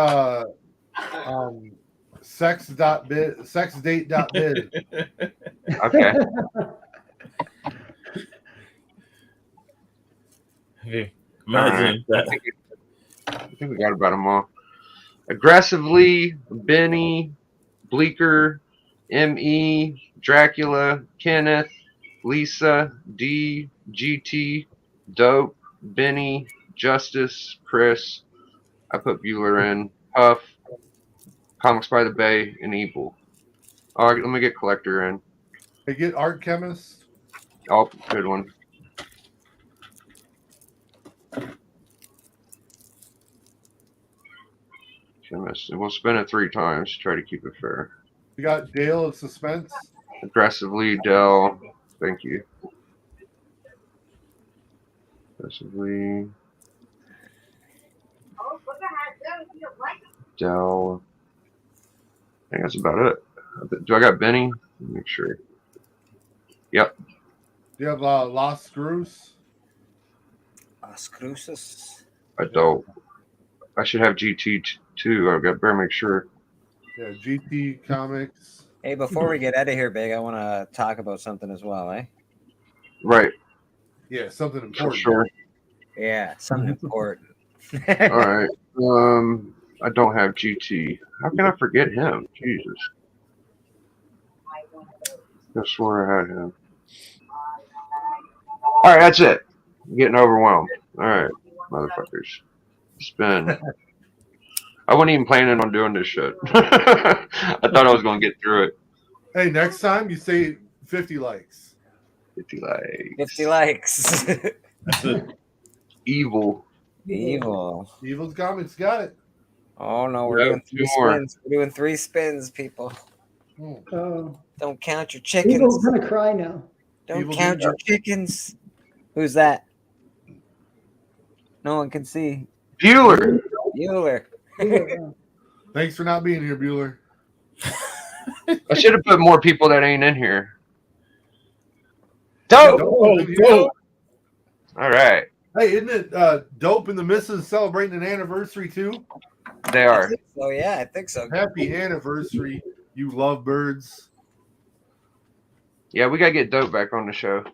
sexdate.biz. Okay. Hey, imagine that. I think we got about them all. Aggressively, Benny, Bleeker, M.E., Dracula, Kenneth, Lisa, D, GT, Dope, Benny, Justice, Chris. I put Bueller in. Huff, Comics by the Bay, and Evil. All right, let me get Collector in. Hey, get Art Chemist. Oh, good one. Chemist. And we'll spin it 3 times to try to keep it fair. You got Dale of Suspense. Aggressively, Dell. Thank you. Aggressively. Dell. I think that's about it. Do I got Benny? Let me make sure. Yep. Do you have Las Screws? Las Cruces. I don't. I should have GT too. I got better make sure. Yeah, GT Comics. Hey, before we get out of here, Big, I want to talk about something as well, eh? Right. Yeah, something important. Sure. Yeah, something important. All right. I don't have GT. How can I forget him? Jesus. I swore I had him. All right, that's it. I'm getting overwhelmed. All right, motherfuckers. Spin. I wasn't even planning on doing this shit. I thought I was going to get through it. Hey, next time you say 50 likes. 50 likes. 50 likes. That's it. Evil. Evil's Comics got it. Oh no, we're doing 3 spins. We're doing 3 spins, people. Oh, Don't count your chickens. Evil's gonna cry now. Don't count your chickens. Who's that? No one can see. Bueller. Thanks for not being here, Bueller. I should have put more people that ain't in here. Dope. All right. Hey, isn't it Dope and the Missus celebrating an anniversary too? They are. Oh yeah, I think so. Happy anniversary, you lovebirds. Yeah, we gotta get Dope back on the show.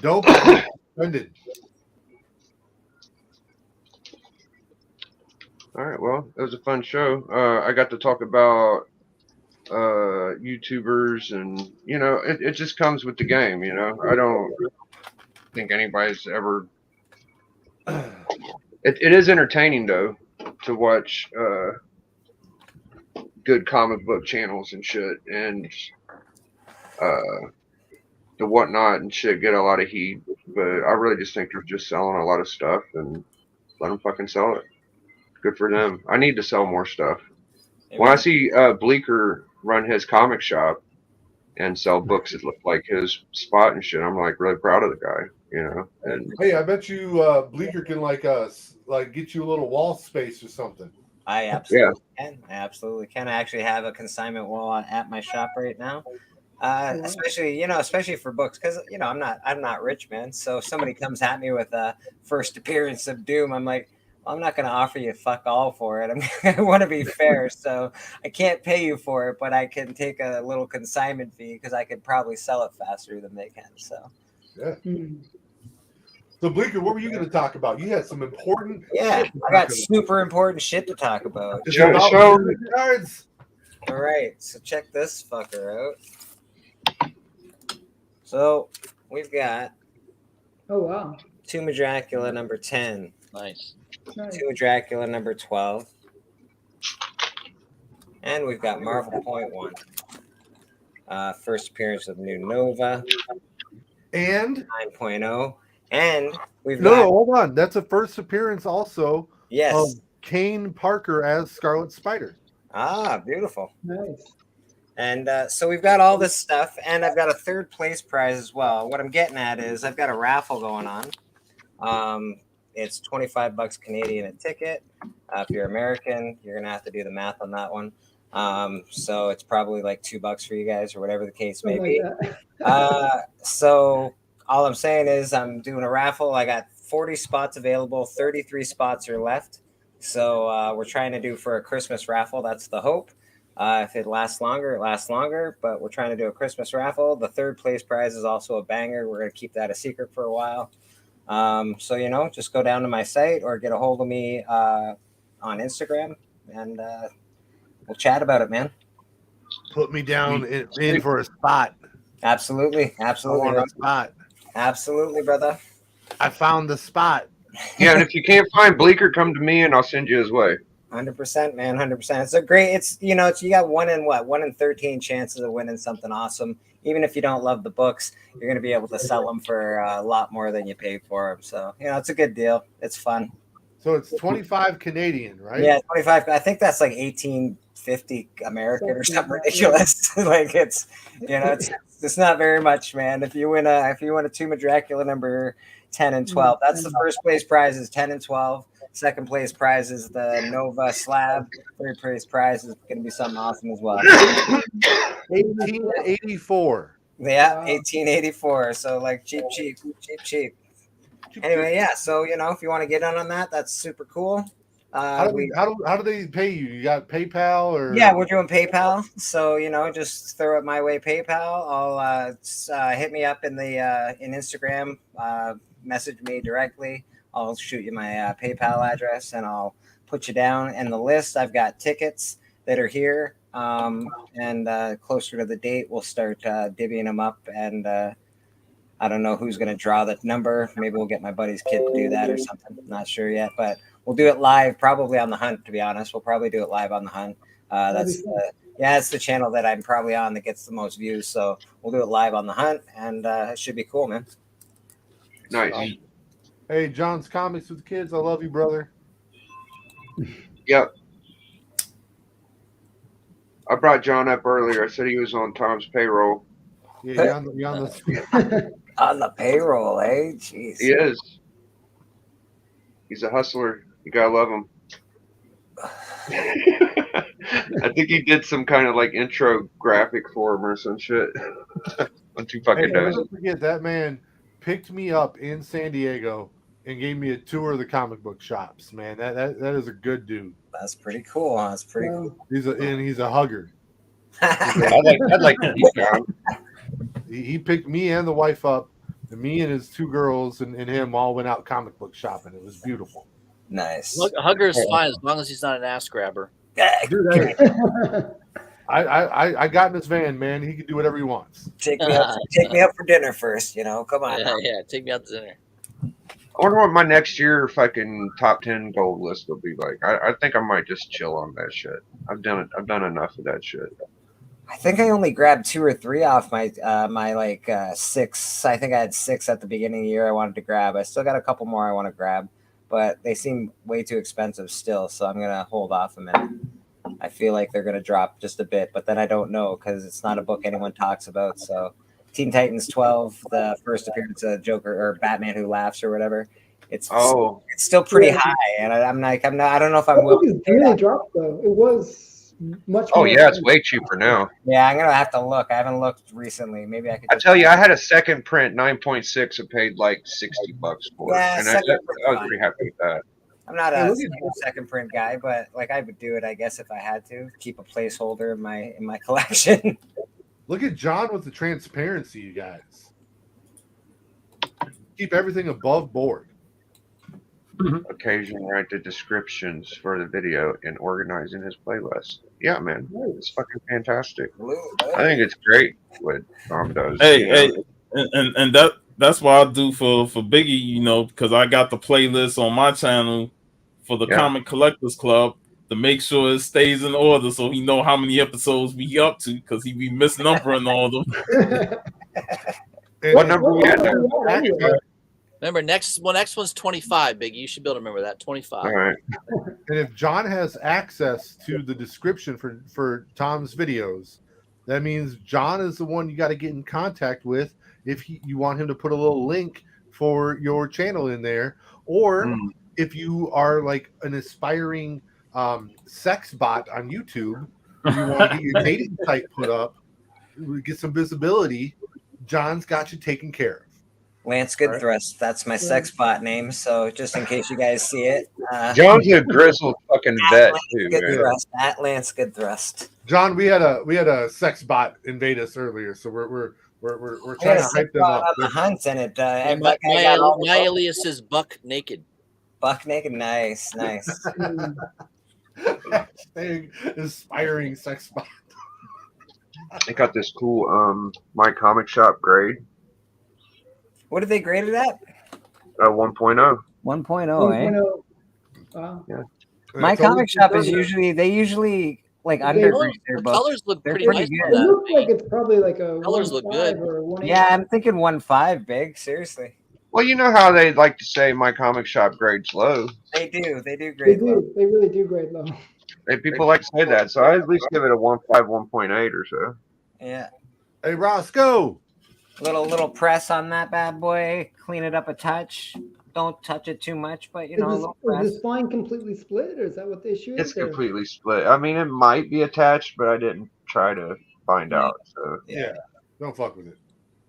Dope ended. All right, well, it was a fun show. I got to talk about YouTubers, and you know, it just comes with the game. You know, I don't think anybody's ever. It is entertaining though to watch good comic book channels and shit, and the whatnot and shit get a lot of heat. But I really just think they're just selling a lot of stuff, and let them fucking sell it. Good for them. I need to sell more stuff. When I see Bleeker run his comic shop and sell books that look like his spot and shit, I'm like really proud of the guy, you know. And hey, I bet you Bleeker can like get you a little wall space or something. I absolutely can. I absolutely can. I actually have a consignment wall at my shop right now. Especially for books, because you know I'm not rich, man. So if somebody comes at me with a first appearance of Doom, I'm like, I'm not going to offer you fuck all for it. I want to be fair, so I can't pay you for it, but I can take a little consignment fee because I could probably sell it faster than they can. So, yeah. So, Bleeker, what were you going to talk about? You had some important. Yeah, I got super important shit to talk about. Show cards. All right, so check this fucker out. So we've got. Oh wow. Tomb of Dracula number 10. Nice. Tomb of Dracula number 12. And we've got Marvel Point 1. First appearance of New Nova. And 9.0. And we've got... No, hold on. That's a first appearance also of Kane Parker as Scarlet Spider. Ah, beautiful. Nice. And so we've got all this stuff, and I've got a 3rd place prize as well. What I'm getting at is I've got a raffle going on. It's $25 Canadian a ticket. If you're American, you're gonna have to do the math on that one. So it's probably like $2 for you guys, or whatever the case may be. So all I'm saying is I'm doing a raffle. I got 40 spots available. 33 spots are left. So we're trying to do for a Christmas raffle. That's the hope. If it lasts longer, it lasts longer. But we're trying to do a Christmas raffle. The 3rd place prize is also a banger. We're gonna keep that a secret for a while. So, you know, just go down to my site or get a hold of me on Instagram, and we'll chat about it, man. Put me down in for a spot. Absolutely, I absolutely, want a spot. absolutely, brother. I found the spot. Yeah, and if you can't find Bleeker, come to me and I'll send you his way. 100%, man. 100%. It's a great. It's you know, it's you got 1 in 13 chances of winning something awesome. Even if you don't love the books, you're gonna be able to sell them for a lot more than you paid for them. So you know, it's a good deal. It's fun. So it's 25 Canadian, right? Yeah, 25. I think that's like 1850 American or something ridiculous. Like it's it's not very much, man. If you win a Tomb of Dracula number 10 and 12, that's the first place prize is 10 and 12. Second place prize is the Nova slab. Third place prize is going to be something awesome as well. 1884. Yeah, 1884. So like cheap. Anyway, yeah. So if you want to get on that, that's super cool. How do they pay you? You got PayPal or? Yeah, we're doing PayPal. So just throw it my way. PayPal. I'll hit me up in the in Instagram. Message me directly. I'll shoot you my PayPal address and I'll put you down in the list. I've got tickets that are here, and closer to the date, we'll start divvying them up. And I don't know who's going to draw the number. Maybe we'll get my buddy's kid to do that or something. Not sure yet, but we'll do it live, probably on the Hunt. To be honest, we'll probably do it live on the Hunt. It's the channel that I'm probably on that gets the most views. So we'll do it live on the Hunt, and it should be cool, man. Nice. Hey, John's Comics with the Kids. I love you, brother. Yep. I brought John up earlier. I said he was on Tom's payroll. Yeah, you're on the on the payroll, eh? Jeez. He is. He's a hustler. You gotta love him. I think he did some kind of like intro graphic for him or some shit. I'm too fucking Hey, don't forget that man picked me up in San Diego and gave me a tour of the comic book shops. Man, that is a good dude. That's pretty cool. Huh? That's pretty cool. He's a hugger. I'd like to meet John. He picked me and the wife up, and me and his two girls and him all went out comic book shopping. It was beautiful. Nice. Look, Hugger's fine as long as he's not an ass grabber. Dude, hey, I got in his van, man. He can do whatever he wants. Take me up for dinner first. Come on. Yeah, take me out to dinner. I wonder what my next year fucking top 10 gold list will be like. I think I might just chill on that shit. I've done enough of that shit. I think I only grabbed 2 or 3 off my my 6. I think I had 6 at the beginning of the year I wanted to grab. I still got a couple more I want to grab, but they seem way too expensive still, so I'm gonna hold off a minute. I feel like they're gonna drop just a bit, but then I don't know because it's not a book anyone talks about. So Teen Titans 12, the first appearance of Joker or Batman Who Laughs or whatever. It's still pretty high, and I don't know if I'm willing. It really dropped though. It was much. Oh yeah, it's way cheaper now. Yeah, I'm gonna have to look. I haven't looked recently. Maybe I could. I tell you, I had a second print 9.6 and paid like $60 for it, and I was pretty happy with that. I'm not a second print guy, but I would do it, I guess, if I had to keep a placeholder in my collection. Look at John with the transparency, you guys. Keep everything above board. Occasionally write the descriptions for the video and organizing his playlist. Yeah, man, it's fucking fantastic. I think it's great what Tom does. Hey, and that's what I do for Biggie, because I got the playlist on my channel for the Comic Collectors Club to make sure it stays in order, so he know how many episodes we up to, because he be misnumbering all of them. What number we at there? Remember, next one's 25, Biggie. You should be able to remember that. 25. All right. And if John has access to the description for Tom's videos, that means John is the one you got to get in contact with if you want him to put a little link for your channel in there, or if you are like an aspiring sex bot on YouTube, you want to get your dating site put up, get some visibility, John's got you taken care of. Lance Goodthrust. That's my sex bot name. So just in case you guys see it, John's a grizzled fucking vet too. At Lance Goodthrust. John, we had a sex bot invade us earlier, so we're trying to hype them up. On the Hunt, and it. My alias is Buck Naked. Buck Naked, nice. Inspiring sex bot. They got this cool My Comic Shop grade. What did they grade it at? 1.0. 1.0, eh? 1.0. Wow. Yeah. My Comic Shop is usually like undergrease their The books. colors look They're pretty pretty nice. good. on It that. looks like it's probably like a Colors 1.5 look good. or a 1.8. Yeah, I'm thinking 1.5 big. Seriously, Well, you know how they like to say My Comic Shop grades low. they do. They do They grade low. do. They really do grade low. And people like to say that, so I at least give it a 1.5, 1.8 or so. Yeah, Hey, Roscoe. little press on that bad boy. Clean it up a touch. Don't touch it too much, but you know, a little Is press. the spine completely split, or is that what the issue is? It's or- completely split. I mean, it might be attached, but I didn't try to find out. So Yeah. Don't fuck with it.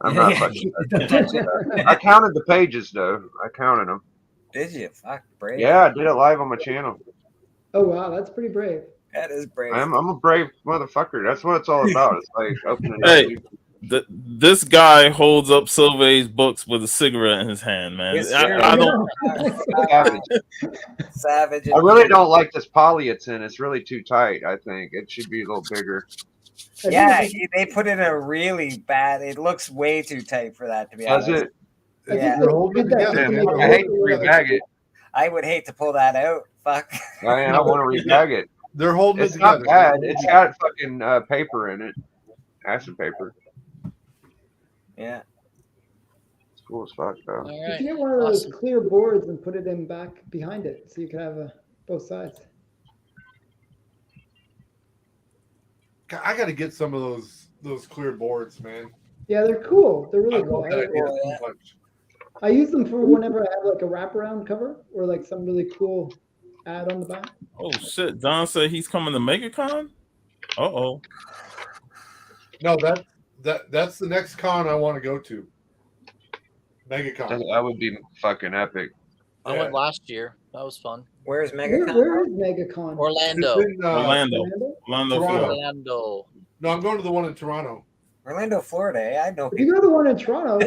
I'm not Yeah. fucking. I counted the pages though. I counted them. Did you? Fuck, brave. Yeah, I did it live on my channel. Oh wow, that's pretty brave. That is brave. I'm a brave motherfucker. That's what it's all about. It's like opening up. Hey, this guy holds up Sylvain's books with a cigarette in his hand, man. Yes, I, sir. I don't. Savage. Savage. I really don't like this poly it's in. It's really too tight. I think it should be a little bigger. Yeah, they put in a really bad. It looks way too tight for that to be Does honest. it? Yeah. They're holding it together. Man, I hate to rebag it. I would hate to pull that out. Fuck. I want to rebag it. They're holding It's it not together. bad. It's got fucking paper in it, acid paper. Yeah. It's cool as fuck though. You should get one of those clear boards and put it in back behind it, so you can have both sides. I got to get some of those clear boards, man. Yeah, they're cool. They're really I cool. love that idea so much. I use them for whenever I have like a wraparound cover or like some really cool ad on the back. Oh shit! Don said he's coming to MegaCon. Uh-oh. No, that's the next con I want to go to. MegaCon. That would be fucking epic. I went last year. That was fun. Where's Where is MegaCon? Orlando. It's in, Orlando, Toronto. Florida. Orlando. No, I'm going to the one in Toronto. Orlando, Florida. Eh? I know If you go to the one in Toronto,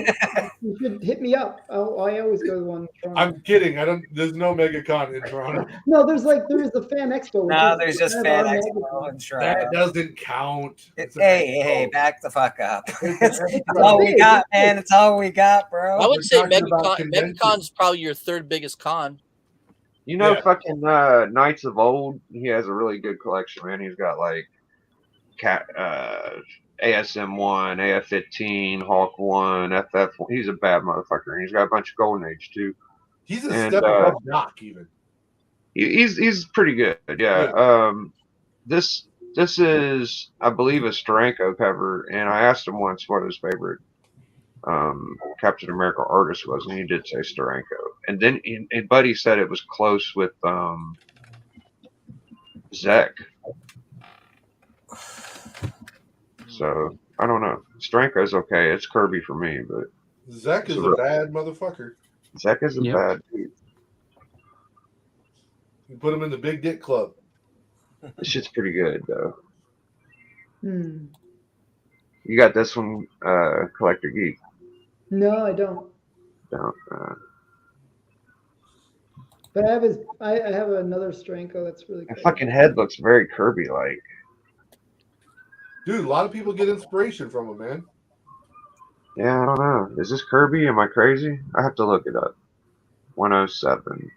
you should hit me up. I always go to the one in Toronto. I'm kidding. There's no MegaCon in Toronto. No, there is the Fan Expo. which No, is there's just kind of Fan our Expo in That Toronto. doesn't count. Hey, back the fuck up. It's That's all we got, man. It's all we got, bro. I would say talking about MegaCon. conventions. MegaCon's probably your third biggest con. You know, Yeah. fucking Knights of Old. He has a really good collection, man. He's got like ASM1, AF15, Hawk 1, FF1. He's a bad motherfucker. And he's got a bunch of Golden Age too. He's a And, step above Doc, even. He's pretty good. Yeah. This is, I believe, a Steranko cover, and I asked him once what his favorite Captain America artist was, and he did say Steranko. And then Buddy said it was close with Zek. So I don't know. Steranko's okay. It's Kirby for me, but Zek is a bad motherfucker. Zek is a bad dude. You put him in the Big Dick Club. This shit's pretty good though. Hmm. You got this one, Collector Geek. No, I don't. Don't. But I have another Stranko that's really That good. fucking head looks very Kirby-like. Dude, a lot of people get inspiration from him, man. Yeah, I don't know. Is this Kirby? Am I crazy? I have to look it up. 107.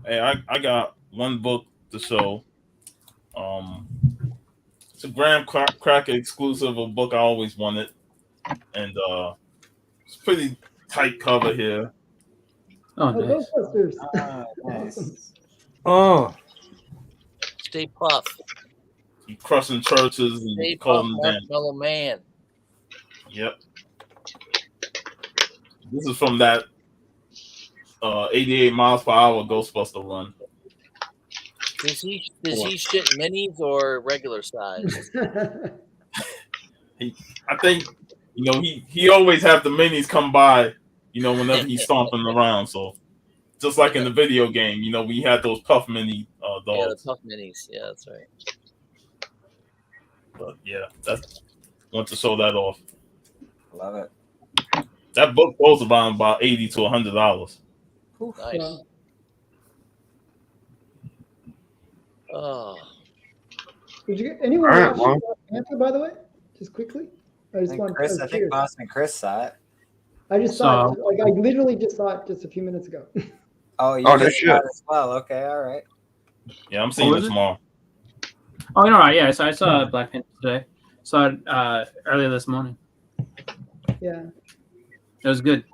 Hey, I got one book to show. It's a Graham Cracker exclusive, a book I always wanted, and it's a pretty tight cover here. Oh, nice. Ghostbusters. Nice. Oh. Stay Puff. He crushing churches and Stay Puff, calling them down. Marshmallow Man. Yep. This is from that 88 miles per hour Ghostbuster run. Does he shit minis or regular size? I think he always have the minis come by, whenever he's stomping around. So just like in the video game, we had those Puff Mini dogs. Yeah, the Puff Minis. Yeah, that's right. But yeah, that's want to show that off. Love it. That book goes around about $80 to $100. Nice. Oh, Did you get anyone All right, watch well. Black Panther, by the way? Just quickly. I think Boston Chris saw it. I just saw it. Like I literally just saw it just a few minutes ago. Oh, you Oh, just no saw shit. it as well. Okay, all right. Yeah, I'm seeing it tomorrow. Oh, you know, right? Yeah, so I saw Black Panther today. Saw it earlier this morning. Yeah. It was good.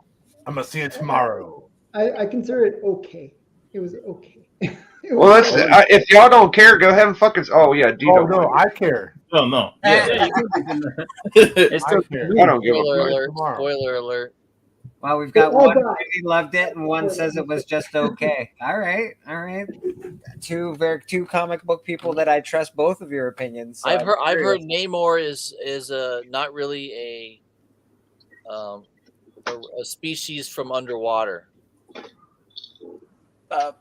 I'm gonna see it tomorrow. I consider it okay. It was okay. Well, that's if y'all don't care, go ahead and fucking. Oh yeah, D Oh don't no, like it. I care. No, no. Yeah, It's still care. I don't give a Spoiler fuck. alert! Spoiler alert! Well, we've got one who loved it and one says it was just okay. All right. Two comic book people that I trust both of your opinions. So I've heard Namor is not really a species from underwater.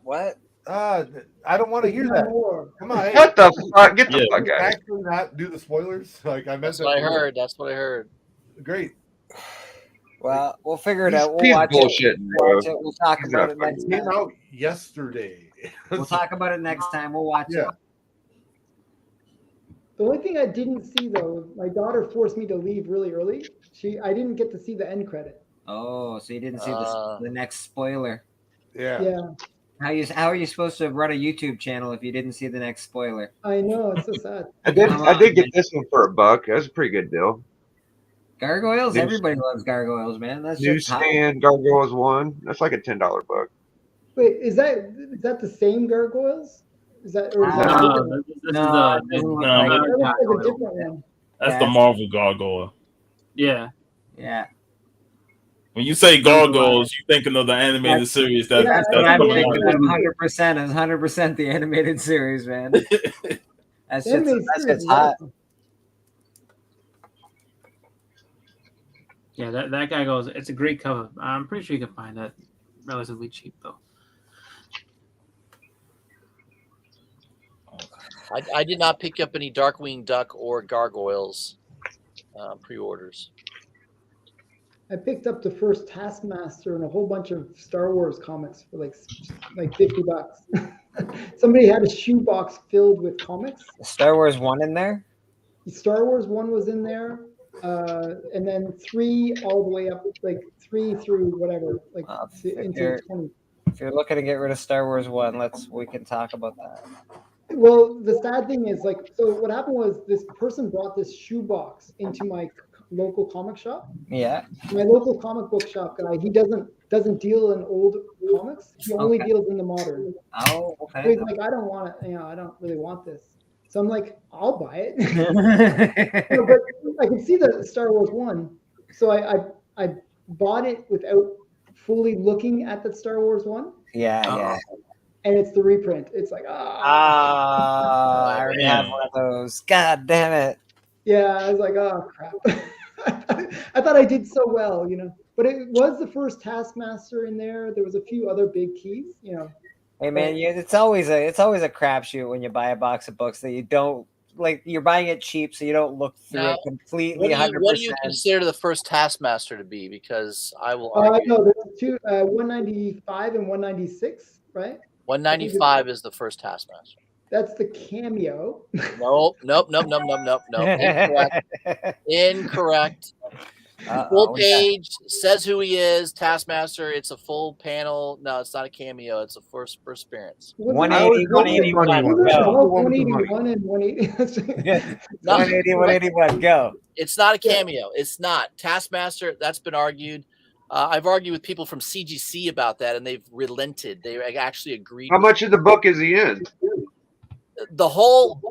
What? I don't want to hear that. Come on. Hey. What the fuck? Get the fuck out! Actually, not do the spoilers. Like I meant. That's what I heard. That's what I heard. Great. Well, we'll figure it out. We'll watch it. We'll talk about it next time. It came out yesterday. We'll talk about it next time. We'll watch it. The only thing I didn't see though, my daughter forced me to leave really early. I didn't get to see the end credit. Oh, so you didn't see the next spoiler? Yeah. How are you supposed to run a YouTube channel if you didn't see the next spoiler? I know, it's so sad. I did get this one for $1. That was a pretty good deal. Gargoyles? Everybody loves gargoyles, man. That's just Newsstand Gargoyles 1. That's like a $10 book. Wait, is that the same gargoyles? Is that or is that a different one? That's the Marvel gargoyle. Yeah. When you say gargoyles, you thinking of the animated series. That's what I'm thinking. 100% is 100% the animated series, man. That's just hot. Yeah, that guy goes. It's a great cover. I'm pretty sure you can find that relatively cheap though. I did not pick up any Darkwing Duck or Gargoyles pre-orders. I picked up the first Taskmaster and a whole bunch of Star Wars comics for like $50. Somebody had a shoebox filled with comics. Star Wars 1 in there? Star Wars 1 was in there. And then 3 all the way up, like 3 through whatever, like into 20. If you're looking to get rid of Star Wars 1, we can talk about that. Well, the sad thing is, so what happened was this person brought this shoebox into my local comic shop. Yeah. My local comic book shop guy, he doesn't deal in old comics. He only deals in the modern. Oh, okay. So he's like, I don't want it. I don't really want this. So I'm like, I'll buy it. But I can see the Star Wars 1. So I bought it without fully looking at the Star Wars 1. Yeah. And it's the reprint. It's like, I already have one of those. God damn it. Yeah, I was like, oh crap. I thought I did so well, But it was the first Taskmaster in there. There was a few other big keys, Hey man, it's always a crapshoot when you buy a box of books that you don't like. You're buying it cheap, so you don't look through it completely. 100%. What do you consider the first Taskmaster to be? Because I will. I know there's two, 195 and 196, right? 195 is the first Taskmaster. That's the cameo. Nope. Incorrect. Full page says who he is. Taskmaster. It's a full panel. No, it's not a cameo. It's a first appearance. 180, 181 and 180. 181, go. It's not a cameo. It's not. Taskmaster, that's been argued. I've argued with people from CGC about that, and they've relented. They actually agreed. How much of the book is he in? The whole,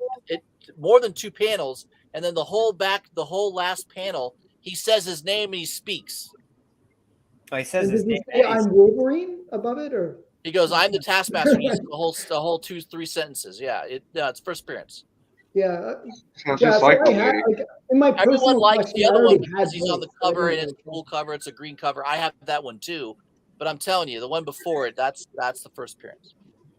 more than 2 panels, and then the whole last panel, he says his name and he speaks. Oh, he says his name. I'm Wolverine above it, or he goes, "I'm the Taskmaster." He the whole 2-3 sentences. Yeah, it's first appearance. Yeah, sounds just like in my everyone likes the other one because he's on the cover and it's a cool cover. It's a green cover. I have that one too, but I'm telling you, the one before it, that's the first appearance.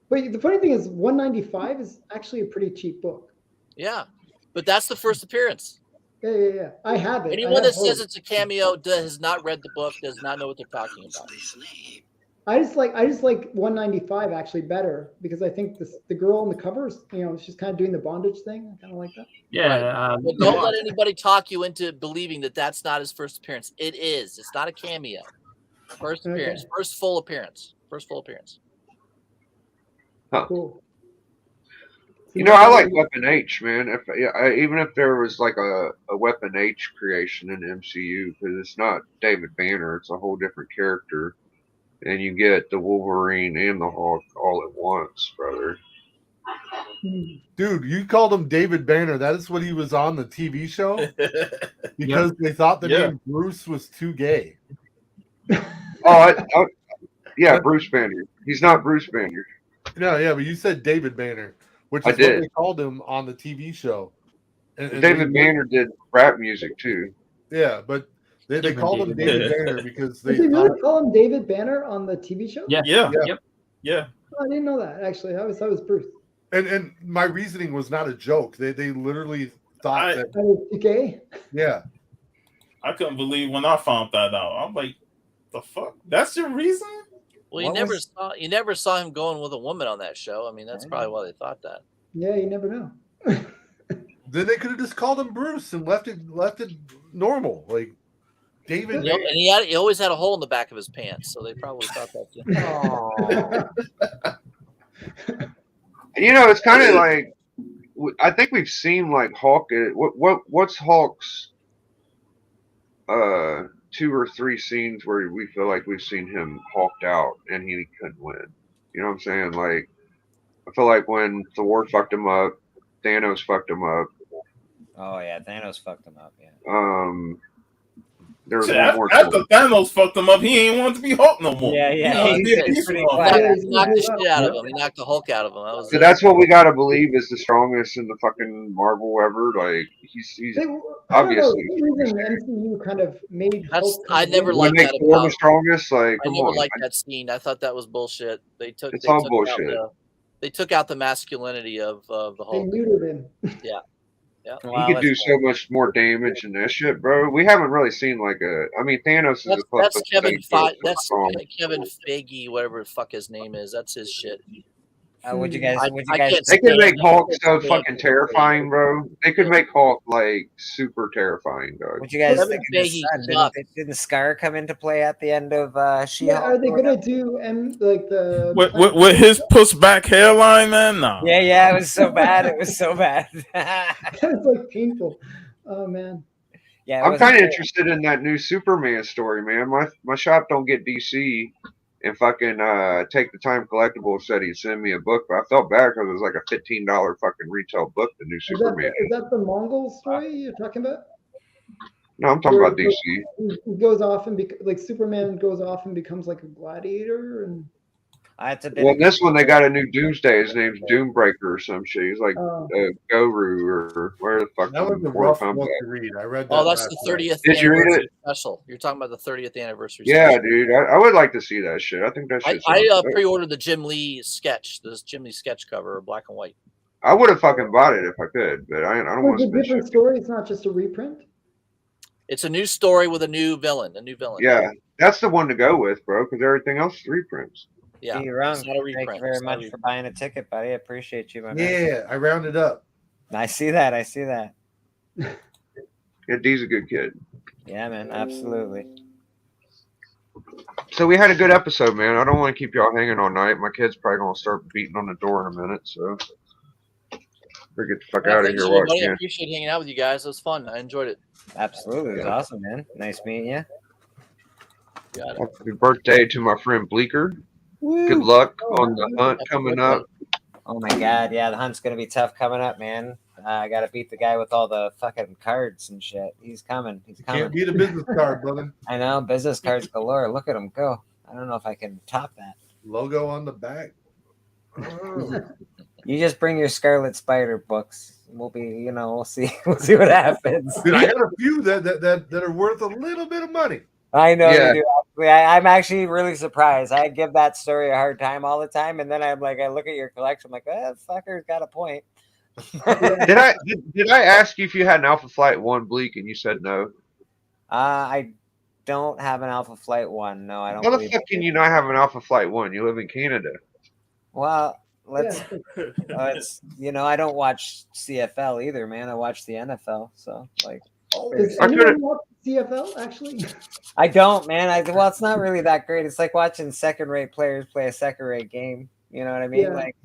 But the funny thing is, 195 is actually a pretty cheap book. Yeah, but that's the first appearance. Yeah. I have it. Anyone that says it's a cameo has not read the book, does not know what they're talking about. I just like 195 actually better because I think the girl on the covers, she's kind of doing the bondage thing. I kind of like that. Yeah. But don't let anybody talk you into believing that that's not his first appearance. It is. It's not a cameo. First appearance. Okay. First full appearance. First full appearance. Huh. Cool. I like Weapon H, man. Even if there was like a Weapon H creation in the MCU, because it's not David Banner, it's a whole different character, and you get the Wolverine and the Hulk all at once, brother. Dude, you called him David Banner. That is what he was on the TV show because they thought the name Bruce was too gay. Yeah, Bruce Banner. He's not Bruce Banner. No, yeah, but you said David Banner, which is what they called him on the TV show. And David Banner did rap music too. Yeah, but they called him David Banner because Did they really call him David Banner on the TV show? Yeah. Oh, I didn't know that actually. I was Bruce. And my reasoning was not a joke. They literally thought that was gay. Yeah. I couldn't believe when I found that out. I'm like, the fuck? That's your reason? Well, you never saw him going with a woman on that show. I mean, that's probably why they thought that. Yeah, you never know. Then they could have just called him Bruce and left it normal, like David. And he always had a hole in the back of his pants, so they probably thought that too. It's kind of like I think we've seen like Hulk. What's Hulk's 2 or 3 scenes where we feel like we've seen him hulked out and he couldn't win? You know what I'm saying? Like, I feel like when Thor fucked him up, Thanos fucked him up. Oh yeah, Thanos fucked him up. Yeah. There was after Thanos fucked him up, he ain't want to be Hulk no more. Yeah. He knocked the shit out of him. He knocked the Hulk out of him. So that's what we gotta believe is the strongest in the fucking Marvel ever. Like he's obviously. The MCU kind of made. I never liked that. The strongest. Like I never liked that scene. I thought that was bullshit. It's all bullshit. They took out the masculinity of the Hulk. They neutered him. Yeah. Yeah. He could do so much more damage than that shit, bro. We haven't really seen Thanos is that's Kevin Feige, whatever the fuck his name is. That's his shit. Would you guys? They could make Hulk so fucking terrifying, bro. They could make Hulk like super terrifying, dog. What you guys think of his son? Didn't Scar come into play at the end of She-Hulk? Yeah, are they gonna do with his pushback hairline, man? No. Yeah, it was so bad. It was so bad. It was like painful. Oh man. Yeah, I'm kind of interested in that new Superman story, man. My shop don't get DC. And fucking Take the Time Collectibles said he'd send me a book, but I felt bad because it was like a $15 fucking retail book, the new Superman. Is that the Mongol story you're talking about? No, I'm talking about DC. He goes off and Superman goes off and becomes like a gladiator and. Well, this one they got a new Doomsday. His name's Doombreaker or some shit. He's like Guru or where the fuck. That was a rough book to read. I read that. Oh, that's the 30th anniversary special. You're talking about the 30th anniversary. Yeah, special. dude. I would like to see that shit. I think that shit. I pre-ordered the Jim Lee sketch, cover, black and white. I would have fucking bought it if I could, but I don't want to. It's a different story. It's not just a reprint. It's a new story with a new villain. Yeah, that's the one to go with, bro. Because everything else is reprints. Yeah, you're wrong. Thank you very much for buying a ticket, buddy. I appreciate you, my man. Yeah, I rounded up. I see that. Yeah, D's a good kid. Yeah, man, absolutely. So we had a good episode, man. I don't want to keep y'all hanging all night. My kid's probably gonna start beating on the door in a minute, so we'll get the fuck out of here. I appreciate hanging out with you guys. It was fun. I enjoyed it. Absolutely, it was awesome, man. Nice meeting you. Happy birthday to my friend Bleeker. Woo. Good luck on the hunt coming up. Oh my god, yeah, the hunt's gonna be tough coming up, man. I gotta beat the guy with all the fucking cards and shit. He's coming. Can't beat a business card, brother. I know, business cards galore. Look at him go. I don't know if I can top that. Logo on the back. Oh. You just bring your Scarlet Spider books. We'll be, we'll see what happens. Dude, I got a few that are worth a little bit of money. I know you do. I'm actually really surprised. I give that story a hard time all the time, and then I look at your collection, I'm like, that fucker's got a point. Did I ask you if you had an Alpha Flight 1 Bleak and you said no? I don't have an Alpha Flight 1. No, I don't How the believe fuck can you not have an Alpha Flight 1? You live in Canada. Well, let's. Yeah. It's I don't watch CFL either, man. I watch the NFL, so like. Does I anyone could've- watch CFL actually? I don't, man. Well, it's not really that great. It's like watching second-rate players play a second-rate game. You know what I mean? Yeah. Like,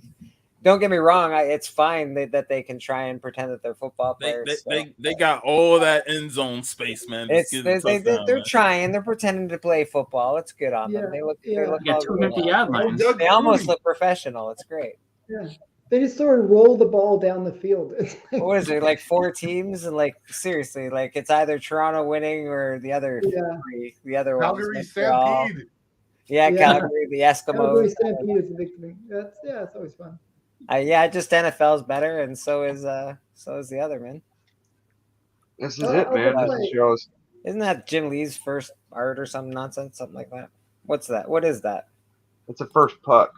don't get me wrong. It's fine that they can try and pretend that they're football They players. they got all that end zone space, man. Just get a touchdown, They're man. trying. They're pretending to play football. It's good on them. They look You all got good. 250 yard lines. They almost look professional. It's great. Yeah. They just sort of roll the ball down the field. What is there, like 4 teams, and like seriously, like it's either Toronto winning or the other three. The other one. Calgary Stampede. Yeah, Calgary, the Eskimos. Calgary Stampede is a big thing. It's always fun. Just NFL's better, and so is the other, man. This is it, man. This is yours. Isn't that Jim Lee's first art or some nonsense, something like that? What's that? What is that? It's a first puck.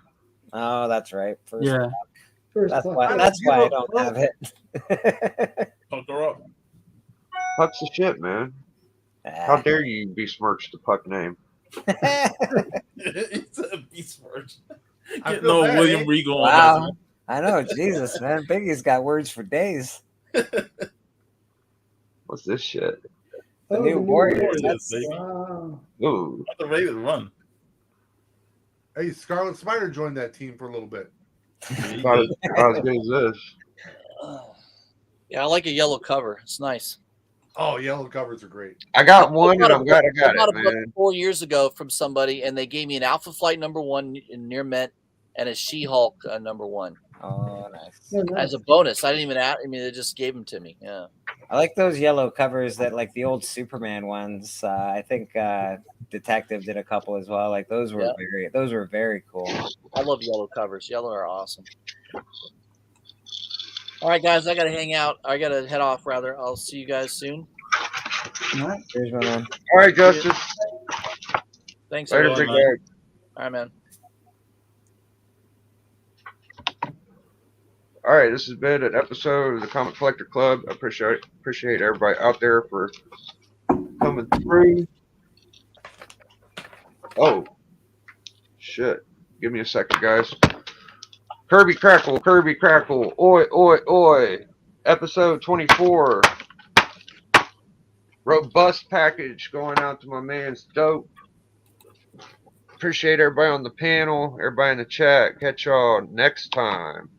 Oh, that's right. First Yeah. puck. First That's puck. why I don't have it. Puck her up. Puck's the shit, man. How dare you besmirch the puck name? It's a beast version. I Getting feel no bad, William eh? Regal on Wow. that. I know, Jesus, man. Biggie's got words for days. What's this shit? The new Warriors. Warriors, baby. Wow. Ooh. Let the Ravens run. Hey, Scarlet Spider joined that team for a little bit. Not as good as this. Yeah, I like a yellow cover. It's nice. Oh, yellow covers are great. I got one, and I'm glad I got bought it, a book man. 4 years ago from somebody, and they gave me an Alpha Flight #1 in near mint and a She-Hulk #1 Oh, nice. Oh, nice. as a bonus. I didn't even ask. I mean, they just gave them to me. Yeah. I like those yellow covers that like the old Superman ones. I think Detective did a couple as well. Like those were very cool. I love yellow covers. Yellow are awesome. All right, guys, I got to hang out. I got to head off, rather. I'll see you guys soon. All right. Here's my man. All right, Justice. Thanks, Later, everyone. big guy. All right, man. All right, this has been an episode of the Comic Collector Club. I appreciate everybody out there for coming through. Oh, shit. Give me a second, guys. Kirby Crackle, oi, oi, oi. Episode 24. Robust package going out to my man's Dope. Appreciate everybody on the panel, everybody in the chat. Catch y'all next time.